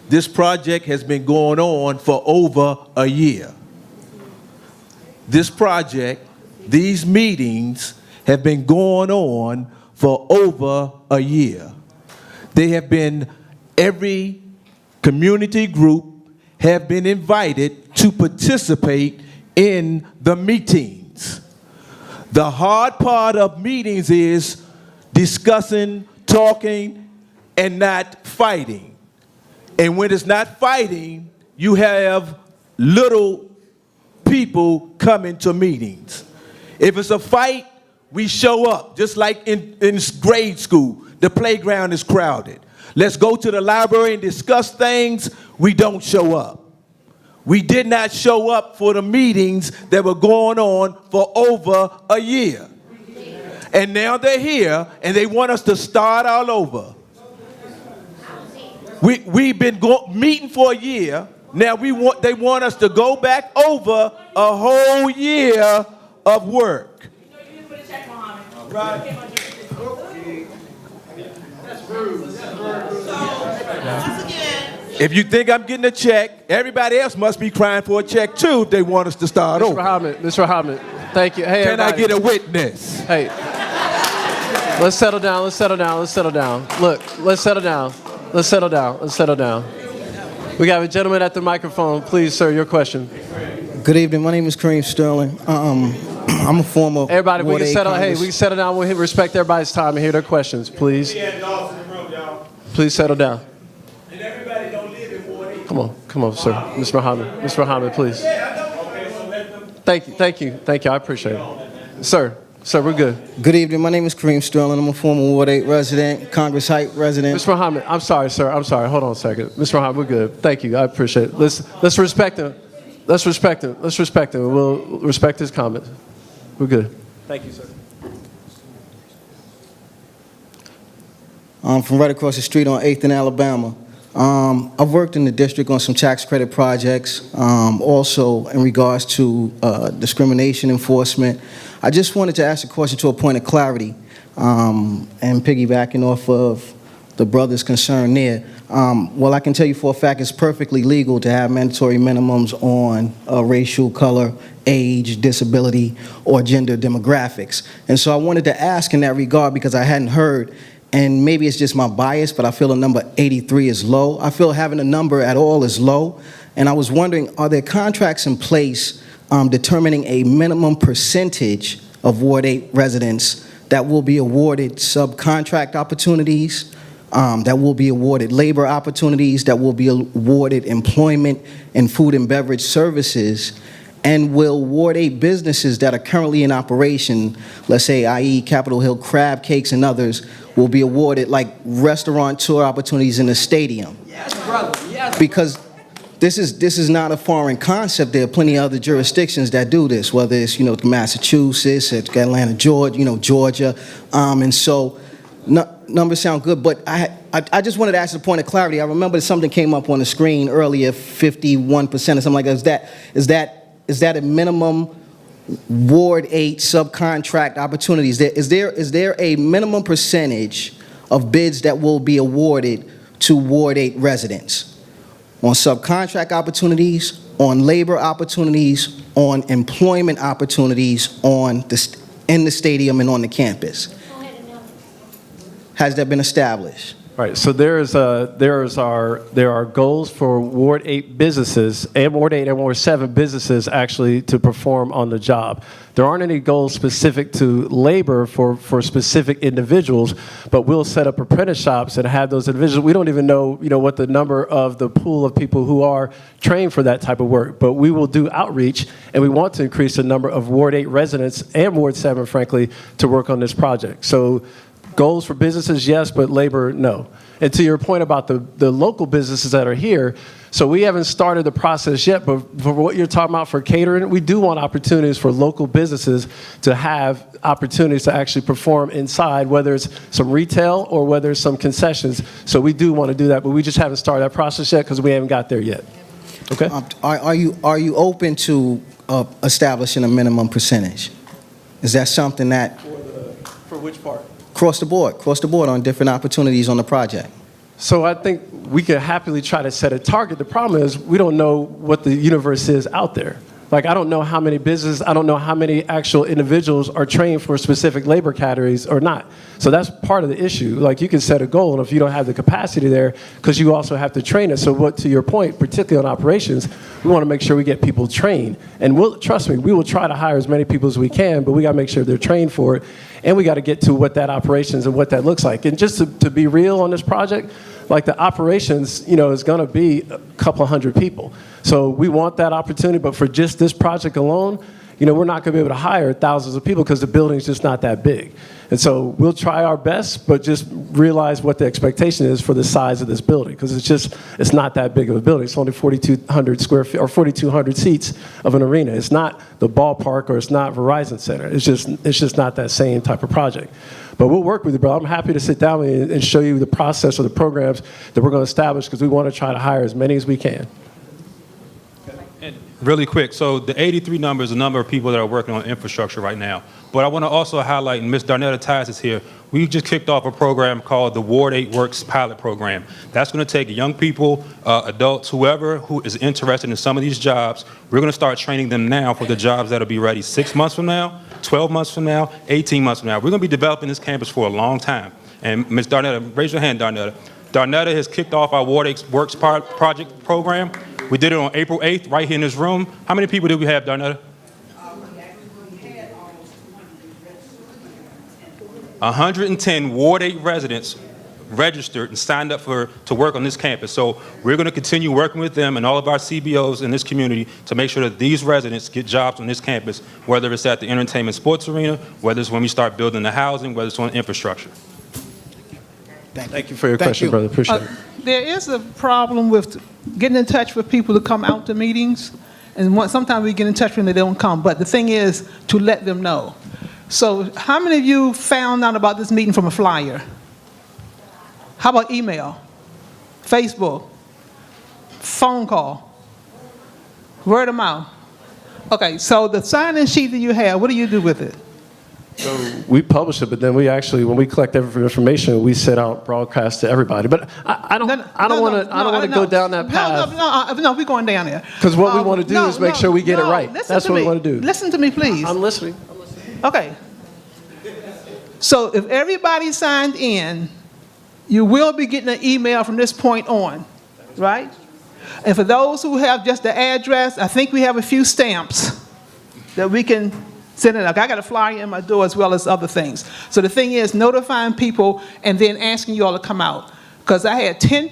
This project has been going on for over a year. This project, these meetings, have been going on for over a year. They have been, every community group have been invited to participate in the meetings. The hard part of meetings is discussing, talking, and not fighting. And when it's not fighting, you have little people coming to meetings. If it's a fight, we show up, just like in grade school. The playground is crowded. Let's go to the library and discuss things. We don't show up. We did not show up for the meetings that were going on for over a year. And now they're here, and they want us to start all over. We've been meeting for a year. Now they want us to go back over a whole year of work. If you think I'm getting a check, everybody else must be crying for a check too if they want us to start over. Mr. Muhammad, thank you. Hey, can everybody. I get a witness? Hey, let's settle down. Look, let's settle down. We got a gentleman at the microphone. Please, sir, your question. Good evening. My name is Kareem Sterling. I'm a former Everybody, we Ward can 8 settle. Hey, Congress- we can settle down. We'll respect everybody's time and hear their questions, please. Please settle down. And everybody don't live in Ward 8. Come on, sir. Mr. Muhammad, please. Thank you. I appreciate it. Sir, Sir, we're good. Good evening. My name is Kareem Sterling. I'm a former Ward 8 resident, Congress Heights resident. Mr. Muhammad, I'm sorry, sir. I'm sorry. Hold on a second. Mr. Muhammad, we're good. Thank you. I appreciate it. Let's respect him. Let's respect him. Let's respect him. We'll respect his comments. We're good. Thank you, sir. I'm from right across the street on 8th and Alabama. I've worked in the district on some tax credit projects, also in regards to discrimination enforcement. I just wanted to ask a question to a point of clarity, and piggybacking off of the brother's concern there. Well, I can tell you for a fact it's perfectly legal to have mandatory minimums on racial, color, age, disability, or gender demographics. And so I wanted to ask in that regard because I hadn't heard, and maybe it's just my bias, but I feel the number 83 is low. I feel having a number at all is low. And I was wondering, are there contracts in place determining a minimum percentage of Ward 8 residents that will be awarded subcontract opportunities, that will be awarded labor opportunities, that will be awarded employment and food and beverage services, and will Ward 8 businesses that are currently in operation, let's say, i.e. Capitol Hill Crab Cakes and others, will be awarded like restaurant tour opportunities in the stadium? Yes, brother. Yes. Because this is not a foreign concept. There are plenty of other jurisdictions that do this, whether it's, Massachusetts, Atlanta, Georgia, Georgia. And so numbers sound good, but I just wanted to ask a point of clarity. I remember something came up on the screen earlier, 51% or something like that. Is that a minimum Ward 8 subcontract opportunities? Is there a minimum percentage of bids that will be awarded to Ward 8 residents on subcontract opportunities, on labor opportunities, on employment opportunities in the stadium and on the campus? Has that been established? Right, so there are goals for Ward 8 businesses, and Ward 8 and Ward 7 businesses actually to perform on the job. There aren't any goals specific to labor for specific individuals, but we'll set up apprentice shops and have those individuals. We don't even know, what the number of the pool of people who are trained for that type of work, but we will do outreach, and we want to increase the number of Ward 8 residents and Ward 7, frankly, to work on this project. So goals for businesses, yes, but labor, no. And to your point about the local businesses that are here, so we haven't started the process yet, but for what you're talking about for catering, we do want opportunities for local businesses to have opportunities to actually perform inside, whether it's some retail or whether it's some concessions. So we do want to do that, but we just haven't started that process yet because we haven't got there yet. Okay? Are you open to establishing a minimum percentage? Is that something that... For which part? Across the board on different opportunities on the project. So I think we could happily try to set a target. The problem is we don't know what the universe is out there. Like, I don't know how many businesses, I don't know how many actual individuals are trained for specific labor categories or not. So that's part of the issue. Like, you can set a goal, and if you don't have the capacity there, because you also have to train it. So what, to your point, particularly on operations, we want to make sure we get people trained. And trust me, we will try to hire as many people as we can, but we got to make sure they're trained for it. And we got to get to what that operations and what that looks like. And just to be real on this project, like the operations, is going to be a couple hundred people. So we want that opportunity, but for just this project alone, we're not going to be able to hire thousands of people because the building's just not that big. And so we'll try our best, but just realize what the expectation is for the size of this building, because it's not that big of a building. It's only 4,200 square feet or 4,200 seats of an arena. It's not the ballpark or it's not Verizon Center. It's just not that same type of project. But we'll work with you, bro. I'm happy to sit down and show you the process or the programs that we're going to establish, because we want to try to hire as many as we can. And really quick, so the 83 number is the number of people that are working on infrastructure right now. But I want to also highlight, and Ms. Darnetta Ties is here, we just kicked off a program called the Ward 8 Works Pilot Program. That's going to take young people, adults, whoever who is interested in some of these jobs. We're going to start training them now for the jobs that will be ready 6 months from now, 12 months from now, 18 months from now. We're going to be developing this campus for a long time. And Ms. Darnetta, raise your hand, Darnetta. Darnetta has kicked off our Ward 8 Works Project Program. We did it on April 8th, right here in this room. How many people did we have, Darnetta? 110 Ward 8 residents registered and signed up to work on this campus. So we're going to continue working with them and all of our CBOs in this community to make sure that these residents get jobs on this campus, whether it's at the entertainment sports arena, whether it's when we start building the housing, whether it's on infrastructure. Thank you for your question, brother. Appreciate it. There is a problem with getting in touch with people to come out to meetings, and sometimes we get in touch with them, they don't come. But the thing is to let them know. So how many of you found out about this meeting from a flyer? How about email, Facebook, phone call, word of mouth? Okay, so the sign-in sheet that you have, what do you do with it? So we publish it, but then we actually, when we collect every information, we set out broadcast to everybody. But I don't want to go down that path. No, we're going down there. Because what we want to do is make sure we get it right. That's what we want to do. Listen to me, please. I'm listening. Okay. So if everybody signed in, you will be getting an email from this point on, right? And for those who have just the address, I think we have a few stamps that we can send it. Like I got a flyer in my door as well as other things. So the thing is notifying people and then asking you all to come out. Because I had 10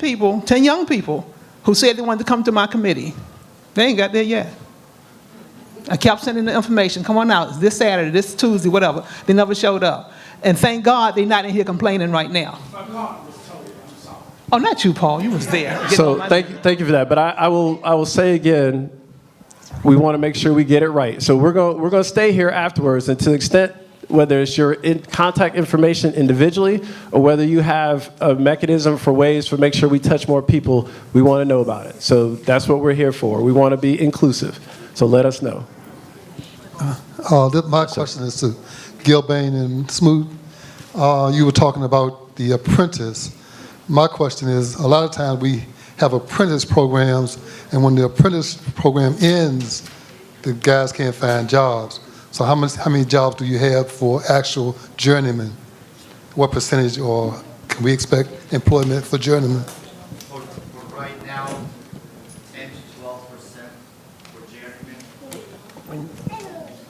young people who said they wanted to come to my committee. They ain't got there yet. I kept sending the information, come on out, it's this Saturday, this Tuesday, whatever. They never showed up. And thank God they're not in here complaining right now. Oh, not you, Paul, you was there. So thank you for that. But I will say again, we want to make sure we get it right. So we're going to stay here afterwards, and to the extent whether it's your contact information individually or whether you have a mechanism for ways to make sure we touch more people, we want to know about it. So that's what we're here for. We want to be inclusive. So let us know. My question is to Gilbane and Smoot. You were talking about the apprentice. My question is, a lot of times we have apprentice programs, and when the apprentice program ends, the guys can't find jobs. So how many jobs do you have for actual journeymen? What percentage, or can we expect employment for journeymen? Right now, 10 to 12% for journeymen.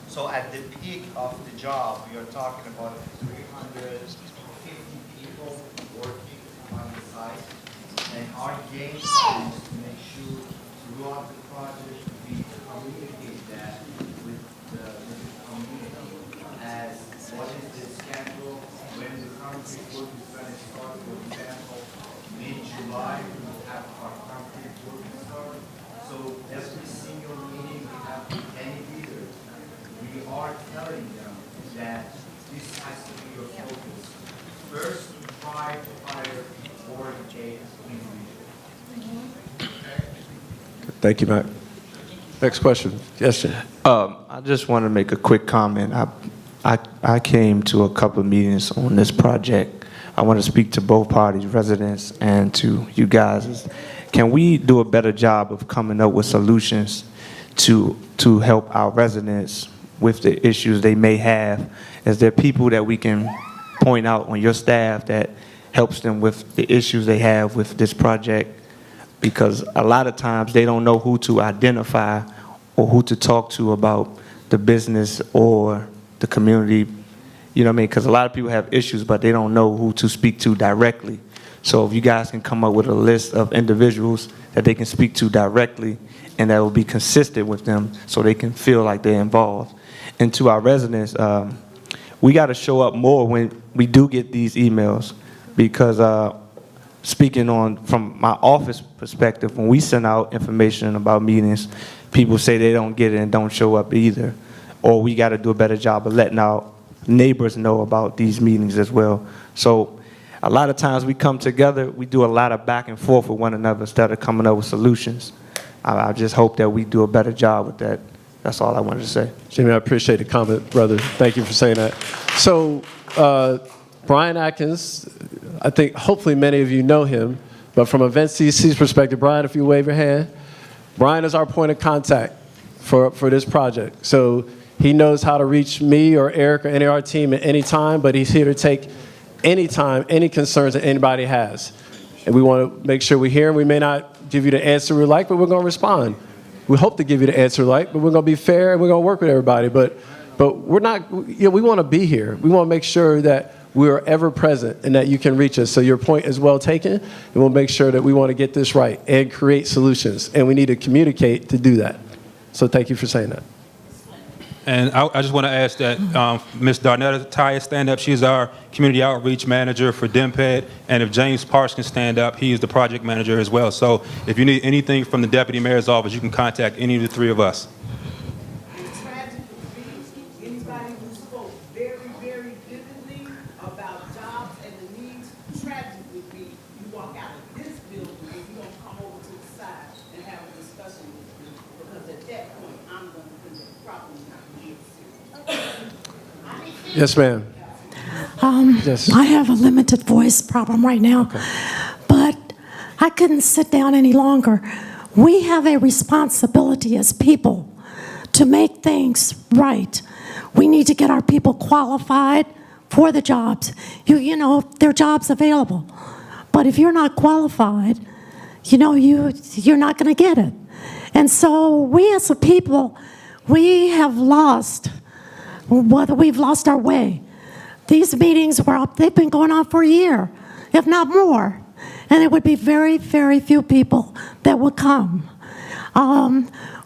So at the peak of the job, we are talking about 350 people working on the site. And our game plan is to make sure throughout the project we communicate that with the community as what is the schedule, when the concrete work is going to start. For example, mid-July we will have our concrete work start. So every single meeting we have with any leader, we are telling them that this has to be your focus. First, try to hire 4 to 8 individuals. Thank you, Matt. Next question. Yes, sir. I just want to make a quick comment. I came to a couple of meetings on this project. I want to speak to both parties, residents and to you guys. Can we do a better job of coming up with solutions to help our residents with the issues they may have? Is there people that we can point out on your staff that helps them with the issues they have with this project? Because a lot of times they don't know who to identify or who to talk to about the business or the community. You know what I mean? Because a lot of people have issues, but they don't know who to speak to directly. So if you guys can come up with a list of individuals that they can speak to directly and that will be consistent with them so they can feel like they're involved. And to our residents, we got to show up more when we do get these emails, because speaking on from my office perspective, when we send out information about meetings, people say they don't get it and don't show up either. Or we got to do a better job of letting our neighbors know about these meetings as well. So a lot of times we come together, we do a lot of back and forth with one another instead of coming up with solutions. I just hope that we do a better job with that. That's all I wanted to say. Jimmy, I appreciate the comment, brother. Thank you for saying that. So, Brian Atkins, I think hopefully many of you know him, but from Events DC's perspective, Brian, if you wave your hand, Brian is our point of contact for this project. So he knows how to reach me or Eric or any of our team at any time, but he's here to take any time, any concerns that anybody has. And we want to make sure we hear him. We may not give you the answer we like, but we're going to respond. We hope to give you the answer we like, but we're going to be fair and we're going to work with everybody. But we're not, we want to be here. We want to make sure that we are ever present and that you can reach us. So your point is well taken, and we'll make sure that we want to get this right and create solutions. And we need to communicate to do that. So thank you for saying that. And I just want to ask that Ms. Darnetta Tyus stand up. She's our community outreach manager for DEMPED. And if James Parks can stand up, he is the project manager as well. So if you need anything from the deputy mayor's office, you can contact any of the three of us. Anybody who spoke very, very vividly about jobs and the needs, tragic would be you walk out of this building and you don't come over to the side and have a discussion with me, because at that point, I'm going to think the problem is not serious. Yes, ma'am. Yes. I have a limited voice problem right now, but I couldn't sit down any longer. We have a responsibility as people to make things right. We need to get our people qualified for the jobs. You know, there are jobs available, but if you're not qualified, you know, you're not going to get it. And so we as a people, we have lost, we've lost our way. These meetings they've been going on for a year, if not more. And it would be very, very few people that would come.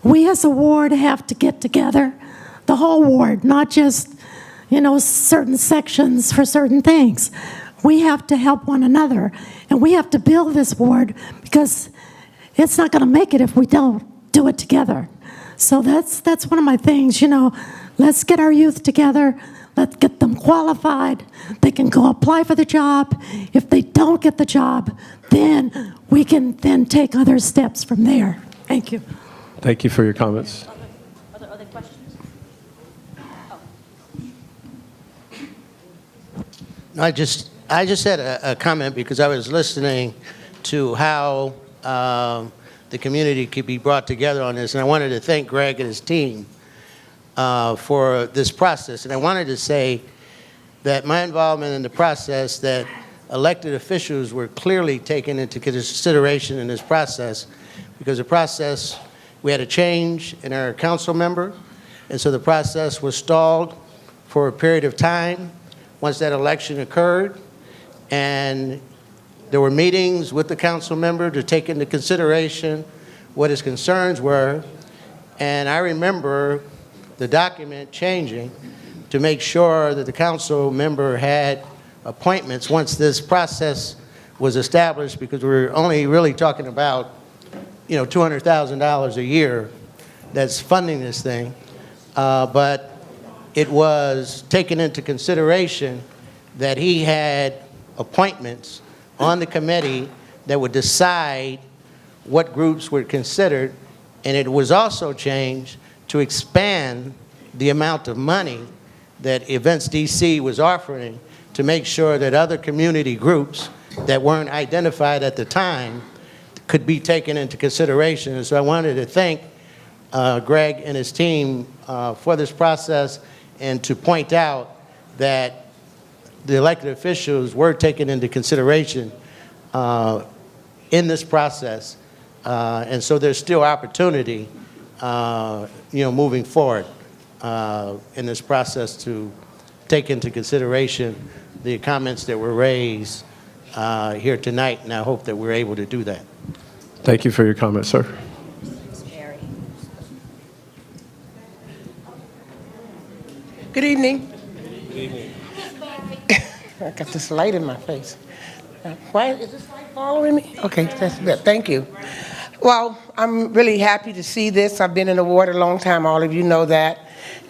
We as a ward have to get together, the whole ward, not just, you know, certain sections for certain things. We have to help one another, and we have to build this ward, because it's not going to make it if we don't do it together. So that's one of my things, you know, let's get our youth together. Let's get them qualified. They can go apply for the job. If they don't get the job, then we can then take other steps from there. Thank you. Thank you for your comments. Other questions? I just had a comment because I was listening to how the community could be brought together on this, and I wanted to thank Greg and his team for this process. And I wanted to say that my involvement in the process, that elected officials were clearly taken into consideration in this process, because the process, we had a change in our council member, and so the process was stalled for a period of time once that election occurred. And there were meetings with the council member to take into consideration what his concerns were. And I remember the document changing to make sure that the council member had appointments once this process was established, because we were only really talking about, you know, $200,000 a year that's funding this thing. But it was taken into consideration that he had appointments on the committee that would decide what groups were considered, and it was also changed to expand the amount of money that Events DC was offering to make sure that other community groups that weren't identified at the time could be taken into consideration. And so I wanted to thank Greg and his team for this process, and to point out that the elected officials were taken into consideration in this process. And so there's still opportunity, you know, moving forward in this process to take into consideration the comments that were raised here tonight, and I hope that we're able to do that. Thank you for your comments, sir. Good evening. Good evening. I got this light in my face. Why is this light following me? Okay, that's good. Thank you. Well, I'm really happy to see this. I've been in the ward a long time, all of you know that.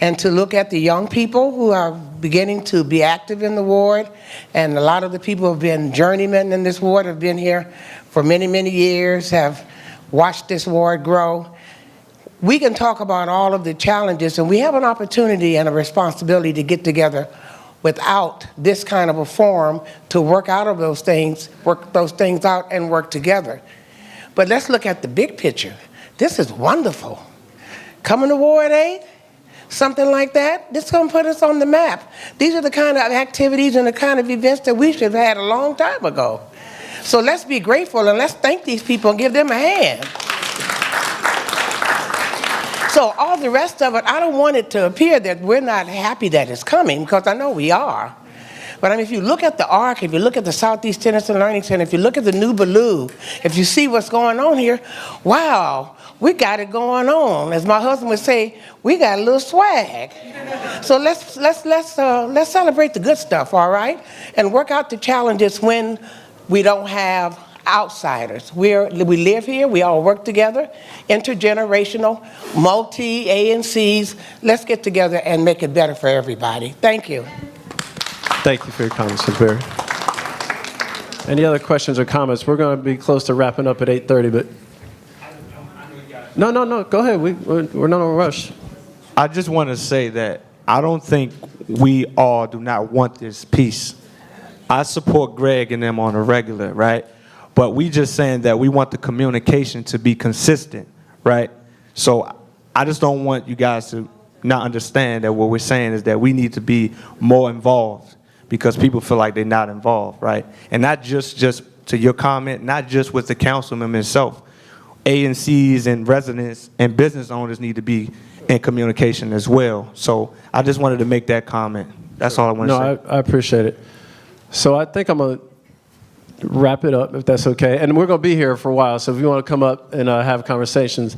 And to look at the young people who are beginning to be active in the ward, and a lot of the people who have been journeymen in this ward, have been here for many, many years, have watched this ward grow. We can talk about all of the challenges, and we have an opportunity and a responsibility to get together without this kind of a forum to work out of those things, work those things out and work together. But let's look at the big picture. This is wonderful. Coming to Ward 8, something like that, this is going to put us on the map. These are the kind of activities and the kind of events that we should have had a long time ago. So let's be grateful and let's thank these people and give them a hand. So all the rest of it, I don't want it to appear that we're not happy that it's coming, because I know we are. But I mean, if you look at the ARC, if you look at the Southeast Tennyson Learning Center, if you look at the New Ballou, if you see what's going on here, wow, we got it going on. As my husband would say, we got a little swag. So let's celebrate the good stuff, all right? And work out the challenges when we don't have outsiders. We live here, we all work together, intergenerational, multi-ANCs. Let's get together and make it better for everybody. Thank you. Thank you for your comments, Ms. Berry. Any other questions or comments? We're going to be close to wrapping up at 8:30, but... No, go ahead. We're not in a rush. I just want to say that I don't think we all do not want this peace. I support Greg and them on a regular, right? But we just saying that we want the communication to be consistent, right? So I just don't want you guys to not understand that what we're saying is that we need to be more involved because people feel like they're not involved, right? And not just to your comment, not just with the councilman himself. ANCs and residents and business owners need to be in communication as well. So I just wanted to make that comment. That's all I want to say. No, I appreciate it. So I think I'm going to wrap it up, if that's okay. And we're going to be here for a while, so if you want to come up and have conversations.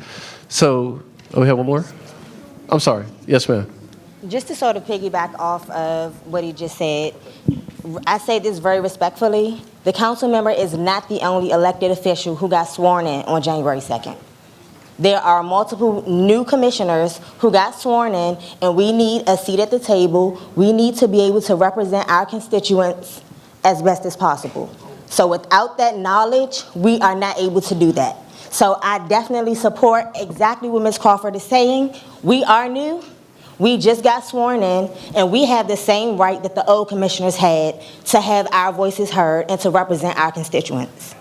So, we have one more? I'm sorry. Yes, ma'am. Just to sort of piggyback off of what he just said, I say this very respectfully. The council member is not the only elected official who got sworn in on January 2nd. There are multiple new commissioners who got sworn in, and we need a seat at the table. We need to be able to represent our constituents as best as possible. So without that knowledge, we are not able to do that. So I definitely support exactly what Ms. Crawford is saying. We are new. We just got sworn in, and we have the same right that the old commissioners had to have our voices heard and to represent our constituents.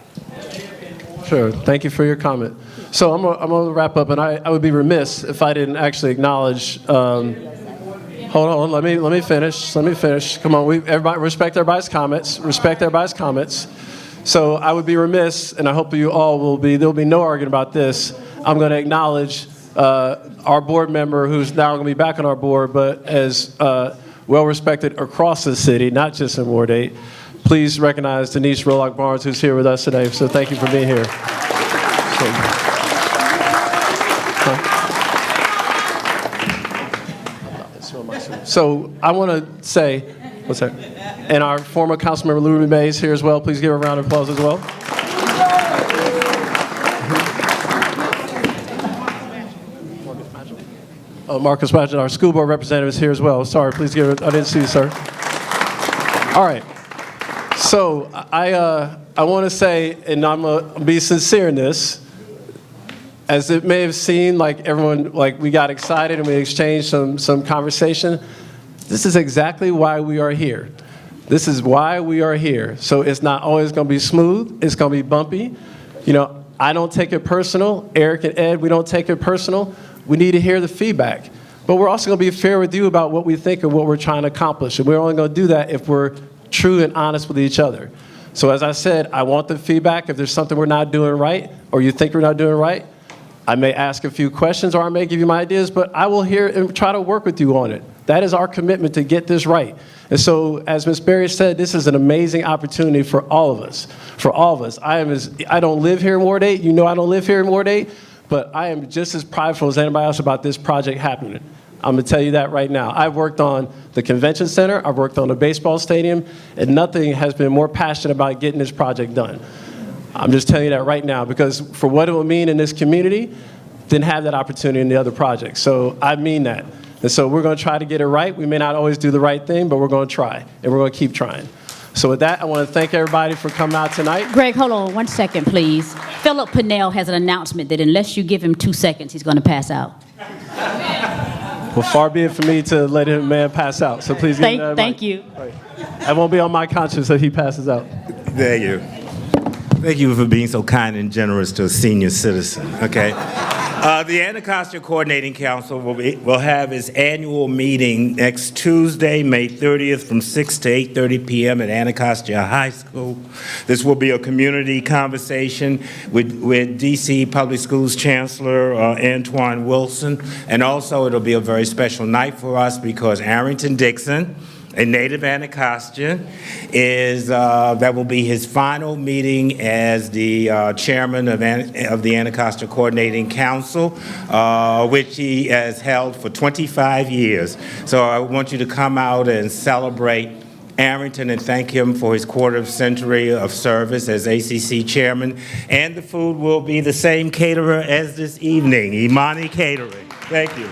Sure. Thank you for your comment. So I'm going to wrap up, and I would be remiss if I didn't actually acknowledge. Hold on. Let me finish. Come on. Everybody respect everybody's comments. So I would be remiss, and I hope you all will be. There'll be no argument about this. I'm going to acknowledge our board member, who's now going to be back on our board, but as well respected across the city, not just in Ward 8. Please recognize Denise Rolock Barnes, who's here with us today. So thank you for being here. So I want to say, what's that? And our former councilmember Lou Ruby Mays here as well. Please give a round of applause as well. Marcus Magid, our school board representative, is here as well. Sorry, please give it. I didn't see you, sir. All right. So I want to say, and I'm going to be sincere in this, as it may have seemed like everyone, like we got excited and we exchanged some conversation, this is exactly why we are here. This is why we are here. So it's not always going to be smooth. It's going to be bumpy. You know, I don't take it personal. Eric and Ed, we don't take it personal. We need to hear the feedback. But we're also going to be fair with you about what we think and what we're trying to accomplish. And we're only going to do that if we're true and honest with each other. So as I said, I want the feedback. If there's something we're not doing right or you think we're not doing right, I may ask a few questions or I may give you my ideas, but I will hear and try to work with you on it. That is our commitment to get this right. And so, as Ms. Berry said, this is an amazing opportunity for all of us. For all of us. I don't live here in Ward 8. You know I don't live here in Ward 8. But I am just as prideful as anybody else about this project happening. I'm going to tell you that right now. I've worked on the convention center. I've worked on the baseball stadium. And nothing has been more passionate about getting this project done. I'm just telling you that right now, because for what it will mean in this community, didn't have that opportunity in the other projects. So I mean that. And so we're going to try to get it right. We may not always do the right thing, but we're going to try. And we're going to keep trying. So with that, I want to thank everybody for coming out tonight. Greg, hold on 1 second, please. Philip Pinnell has an announcement that unless you give him 2 seconds, he's going to pass out. Well, far be it for me to let him man pass out. So please give him that Thank mic. you. That won't be on my conscience if he passes out. There you. Thank you for being so kind and generous to a senior citizen, okay? The Anacostia Coordinating Council will have its annual meeting next Tuesday, May 30th, from 6 to 8:30 p.m. at Anacostia High School. This will be a community conversation with D.C. Public Schools Chancellor Antoine Wilson, and also it'll be a very special night for us because Arrington Dixon a native Anacostia, that will be his final meeting as the chairman of the Anacostia Coordinating Council, which he has held for 25 years. So I want you to come out and celebrate Arrington and thank him for his quarter-century of service as ACC chairman. And the food will be the same caterer as this evening, Imani Catering. Thank you.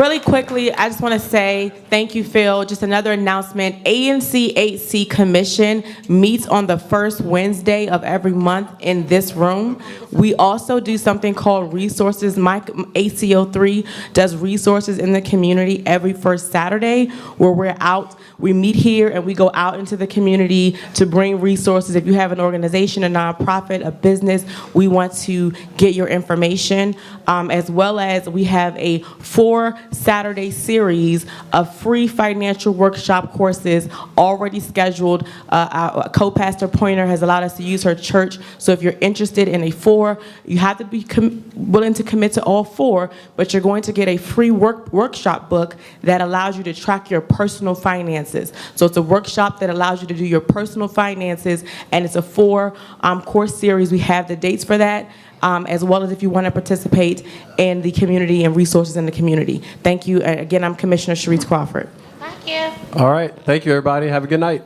Really quickly, I just want to say thank you, Phil. Just another announcement. ANC 8C Commission meets on the first Wednesday of every month in this room. We also do something called Resources. My ACO3 does resources in the community every first Saturday, where we're out. We meet here and we go out into the community to bring resources. If you have an organization, a nonprofit, a business, we want to get your information, as well as we have a 4-Saturday series of free financial workshop courses already scheduled. Our co-pastor Pointer has allowed us to use her church. So if you're interested in a 4, you have to be willing to commit to all 4, but you're going to get a free workshop book that allows you to track your personal finances. So it's a workshop that allows you to do your personal finances, and it's a 4 course series. We have the dates for that, as well as if you want to participate in the community and resources in the community. Thank you. Again, I'm Commissioner Sharice Crawford. All right. Thank you, everybody. Have a good night.